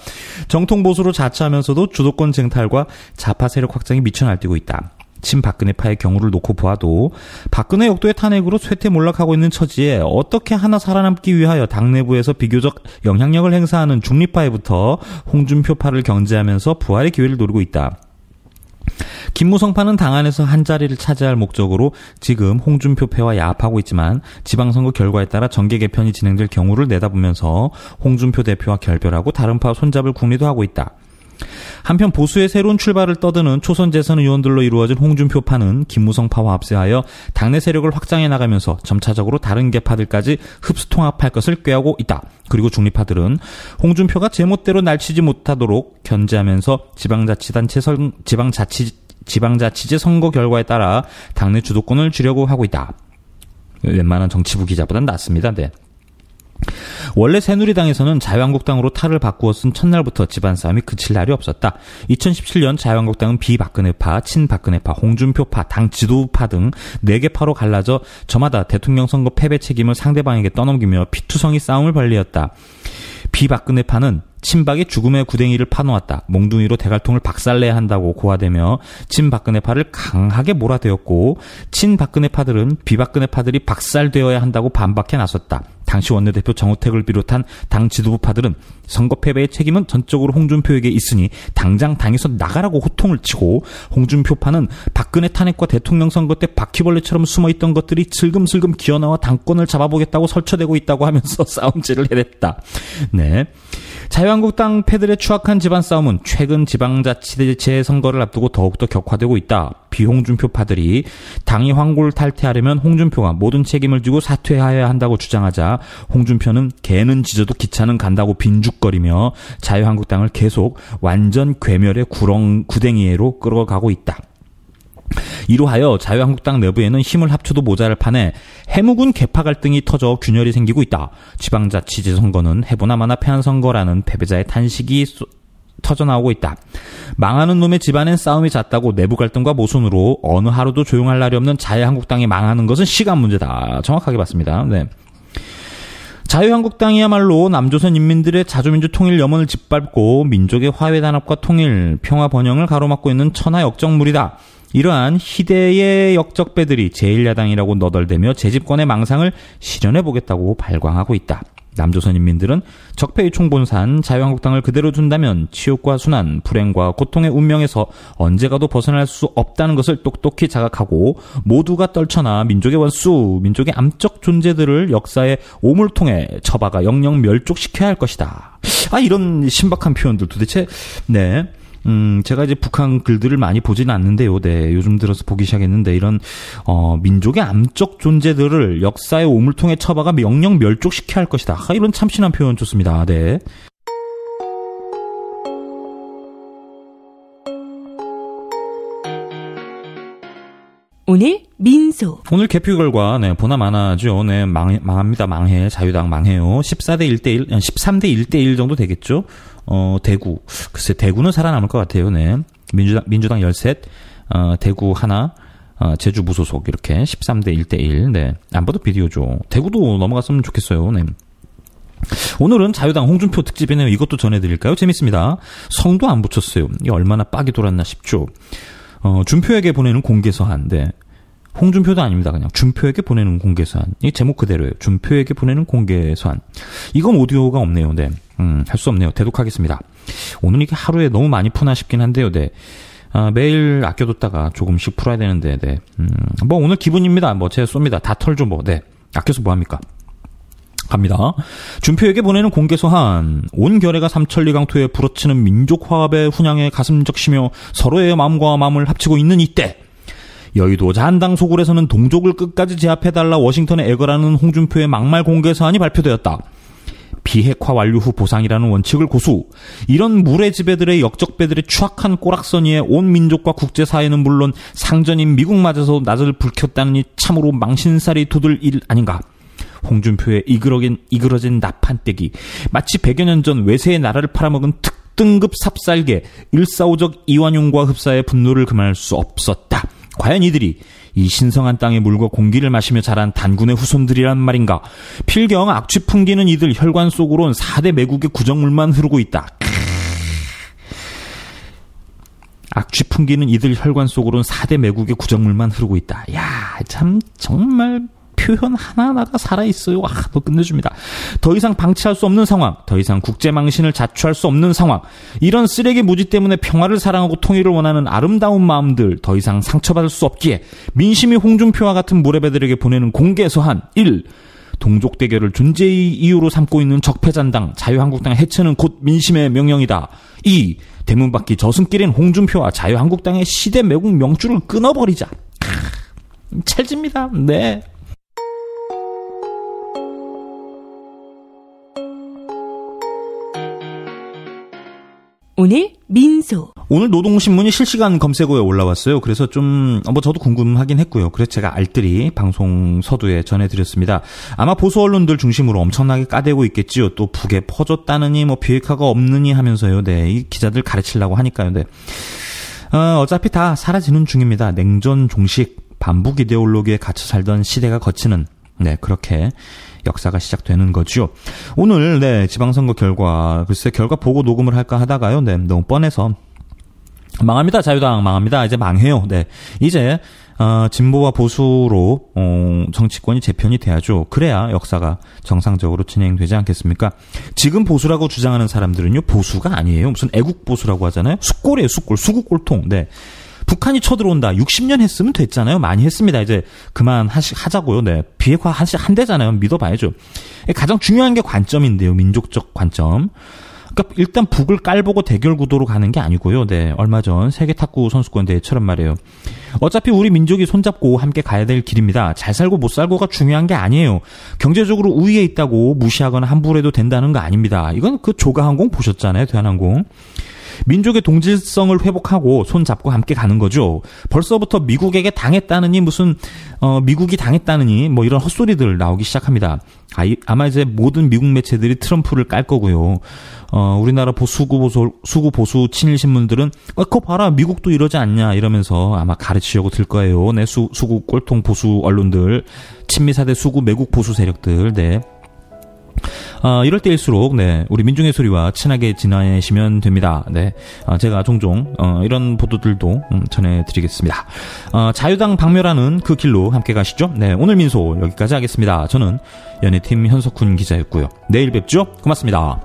정통 보수로 자처하면서도 주도권 쟁탈과 좌파 세력 확장이 미쳐 날뛰고 있다. 친박근혜파의 경우를 놓고 보아도 박근혜 역도의 탄핵으로 쇠퇴몰락하고 있는 처지에 어떻게 하나 살아남기 위하여 당내부에서 비교적 영향력을 행사하는 중립파에부터 홍준표파를 견제하면서 부활의 기회를 노리고 있다. 김무성파는 당 안에서 한 자리를 차지할 목적으로 지금 홍준표패와 야합하고 있지만 지방선거 결과에 따라 정계 개편이 진행될 경우를 내다보면서 홍준표 대표와 결별하고 다른 파와 손잡을 궁리도 하고 있다. 한편 보수의 새로운 출발을 떠드는 초선 재선 의원들로 이루어진 홍준표파는 김무성파와 합세하여 당내 세력을 확장해 나가면서 점차적으로 다른 계파들까지 흡수통합할 것을 꾀하고 있다. 그리고 중립파들은 홍준표가 제멋대로 날치지 못하도록 견제하면서 지방자치제 선거 결과에 따라 당내 주도권을 쥐려고 하고 있다. 웬만한 정치부 기자보단 낫습니다. 네. 원래 새누리당에서는 자유한국당으로 탈을 바꾸어 쓴 첫날부터 집안 싸움이 그칠 날이 없었다. 2017년 자유한국당은 비박근혜파, 친박근혜파, 홍준표파, 당 지도부파 등 4개 파로 갈라져 저마다 대통령 선거 패배 책임을 상대방에게 떠넘기며 피투성이 싸움을 벌이었다. 비박근혜파는 친박이 죽음의 구덩이를 파놓았다. 몽둥이로 대갈통을 박살내야 한다고 고하되며 친박근혜파를 강하게 몰아대었고 친박근혜파들은 비박근혜파들이 박살되어야 한다고 반박해 나섰다. 당시 원내대표 정우택을 비롯한 당 지도부파들은 선거 패배의 책임은 전적으로 홍준표에게 있으니 당장 당에서 나가라고 호통을 치고 홍준표파는 박근혜 탄핵과 대통령 선거 때 바퀴벌레처럼 숨어있던 것들이 슬금슬금 기어나와 당권을 잡아보겠다고 설쳐대고 있다고 하면서 싸움질을 해댔다. 네. 자유한국당 패들의 추악한 집안 싸움은 최근 지방자치제 선거를 앞두고 더욱더 격화되고 있다. 비홍준표파들이 당이 황골탈퇴하려면 홍준표가 모든 책임을 지고 사퇴해야 한다고 주장하자 홍준표는 개는 짖어도 기차는 간다고 빈죽거리며 자유한국당을 계속 완전 괴멸의 구덩이로 끌어가고 있다. 이로하여 자유한국당 내부에는 힘을 합쳐도 모자랄 판에 해묵은 계파 갈등이 터져 균열이 생기고 있다. 지방자치제 선거는 해보나 마나 패한 선거라는 패배자의 탄식이 터져나오고 있다. 망하는 놈의 집안엔 싸움이 잦다고 내부 갈등과 모순으로 어느 하루도 조용할 날이 없는 자유한국당이 망하는 것은 시간 문제다. 정확하게 봤습니다. 네. 자유한국당이야말로 남조선 인민들의 자주민주 통일 염원을 짓밟고 민족의 화해 단합과 통일, 평화 번영을 가로막고 있는 천하 역적물이다. 이러한 희대의 역적배들이 제1야당이라고 너덜대며 재집권의 망상을 실현해보겠다고 발광하고 있다. 남조선 인민들은 적폐의 총본산 자유한국당을 그대로 둔다면 치욕과 순환, 불행과 고통의 운명에서 언제 가도 벗어날 수 없다는 것을 똑똑히 자각하고 모두가 떨쳐나 민족의 원수, 민족의 암적 존재들을 역사의 오물통에 처박아 영영 멸족시켜야 할 것이다. 이런 신박한 표현들 도대체 네. 제가 이제 북한 글들을 많이 보지는 않는데요. 네, 요즘 들어서 보기 시작했는데 이런 민족의 암적 존재들을 역사의 오물통에 처박아 영영 멸족시켜야 할 것이다. 이런 참신한 표현 좋습니다. 네. 오늘 민소. 오늘 개표 결과 보나마나죠. 네, 망합니다. 망해. 자유당 망해요. 13대 1대1 정도 되겠죠. 대구. 글쎄 대구는 살아남을 것 같아요. 네. 민주당 13, 대구 하나, 제주 무소속 이렇게 13대 1대1. 네. 안 봐도 비디오죠. 대구도 넘어갔으면 좋겠어요. 네. 오늘은 자유당 홍준표 특집이네요. 이것도 전해드릴까요? 재밌습니다. 성도 안 붙였어요. 이게 얼마나 빡이 돌았나 싶죠. 준표에게 보내는 공개서한. 네. 홍준표도 아닙니다. 그냥 준표에게 보내는 공개서한. 이 제목 그대로예요. 준표에게 보내는 공개서한. 이건 오디오가 없네요. 네. 할 수 없네요. 대독하겠습니다. 오늘 이게 하루에 너무 많이 푸나 싶긴 한데요. 네. 매일 아껴뒀다가 조금씩 풀어야 되는데, 네. 뭐 오늘 기분입니다. 뭐 제가 쏩니다. 다 털죠 뭐. 네. 아껴서 뭐 합니까? 갑니다. 준표에게 보내는 공개서한. 온 결의가 삼천리강토에 부러치는 민족화합의 훈향에 가슴 적시며 서로의 마음과 마음을 합치고 있는 이때 여의도 자한당 소굴에서는 동족을 끝까지 제압해달라 워싱턴에 애걸하는 홍준표의 막말 공개서한이 발표되었다. 비핵화 완료 후 보상이라는 원칙을 고수. 이런 무례지배들의 역적배들의 추악한 꼬락서니에 온 민족과 국제사회는 물론 상전인 미국마저도 낯을 불켰다느니 참으로 망신살이 돋을 일 아닌가. 홍준표의 이그러진 나판떼기. 마치 100여 년 전 외세의 나라를 팔아먹은 특등급 삽살개 145적 이완용과 흡사의 분노를 금할 수 없었다. 과연 이들이 이 신성한 땅의 물과 공기를 마시며 자란 단군의 후손들이란 말인가? 필경 악취 풍기는 이들 혈관 속으론 4대 매국의 구정물만 흐르고 있다. 악취 풍기는 이들 혈관 속으론 4대 매국의 구정물만 흐르고 있다. 야, 참 정말 표현 하나하나가 살아있어요. 와, 너 끝내줍니다. 더 이상 방치할 수 없는 상황, 더 이상 국제망신을 자초할 수 없는 상황, 이런 쓰레기 무지 때문에 평화를 사랑하고 통일을 원하는 아름다운 마음들 더 이상 상처받을 수 없기에 민심이 홍준표와 같은 무례배들에게 보내는 공개 서한 1. 동족 대결을 존재의 이유로 삼고 있는 적폐잔당 자유한국당 해체는 곧 민심의 명령이다. 2. 대문 밖이 저승길인 홍준표와 자유한국당의 시대 매국 명줄을 끊어버리자. 찰집니다. 네. 오늘 민소. 오늘 노동신문이 실시간 검색어에 올라왔어요. 그래서 좀 저도 궁금하긴 했고요. 그래서 제가 알뜰히 방송 서두에 전해드렸습니다. 아마 보수 언론들 중심으로 엄청나게 까대고 있겠지요. 또 북에 퍼졌다느니 비핵화가 없느니 하면서요. 네, 이 기자들 가르치려고 하니까요. 네. 어차피 다 사라지는 중입니다. 냉전 종식 반북 이데올로기에 갇혀 살던 시대가 거치는, 네, 그렇게 역사가 시작되는 거죠. 오늘, 네, 지방선거 결과, 글쎄, 결과 보고 녹음을 할까 하다가요, 네, 너무 뻔해서. 망합니다. 자유당 망합니다. 이제 망해요. 네. 이제, 진보와 보수로, 정치권이 재편이 돼야죠. 그래야 역사가 정상적으로 진행되지 않겠습니까? 지금 보수라고 주장하는 사람들은요, 보수가 아니에요. 무슨 애국 보수라고 하잖아요. 숫골이에요, 숫골. 수구골통. 네. 북한이 쳐들어온다. 60년 했으면 됐잖아요. 많이 했습니다. 이제 그만 하자고요. 네. 비핵화 한대잖아요. 믿어봐야죠. 가장 중요한 게 관점인데요. 민족적 관점. 그러니까 일단 북을 깔보고 대결 구도로 가는 게 아니고요. 네. 얼마 전 세계 탁구 선수권 대회처럼 말이에요. 어차피 우리 민족이 손잡고 함께 가야 될 길입니다. 잘 살고 못 살고가 중요한 게 아니에요. 경제적으로 우위에 있다고 무시하거나 함부로 해도 된다는 거 아닙니다. 이건 그 조가항공 보셨잖아요. 대한항공. 민족의 동질성을 회복하고 손잡고 함께 가는 거죠. 벌써부터 미국에게 당했다느니 미국이 당했다느니 이런 헛소리들 나오기 시작합니다. 아마 이제 모든 미국 매체들이 트럼프를 깔 거고요. 우리나라 수구 보수 친일 신문들은 그거 봐라 미국도 이러지 않냐 이러면서 아마 가르치려고 들 거예요. 네, 수구 꼴통 보수 언론들, 친미사대 수구 매국 보수 세력들. 네. 이럴 때일수록, 네, 우리 민중의 소리와 친하게 지내시면 됩니다. 네, 제가 종종, 이런 보도들도, 전해드리겠습니다. 자유당 박멸하는 그 길로 함께 가시죠. 네, 오늘 민소 여기까지 하겠습니다. 저는 연예팀 현석훈 기자였고요. 내일 뵙죠. 고맙습니다.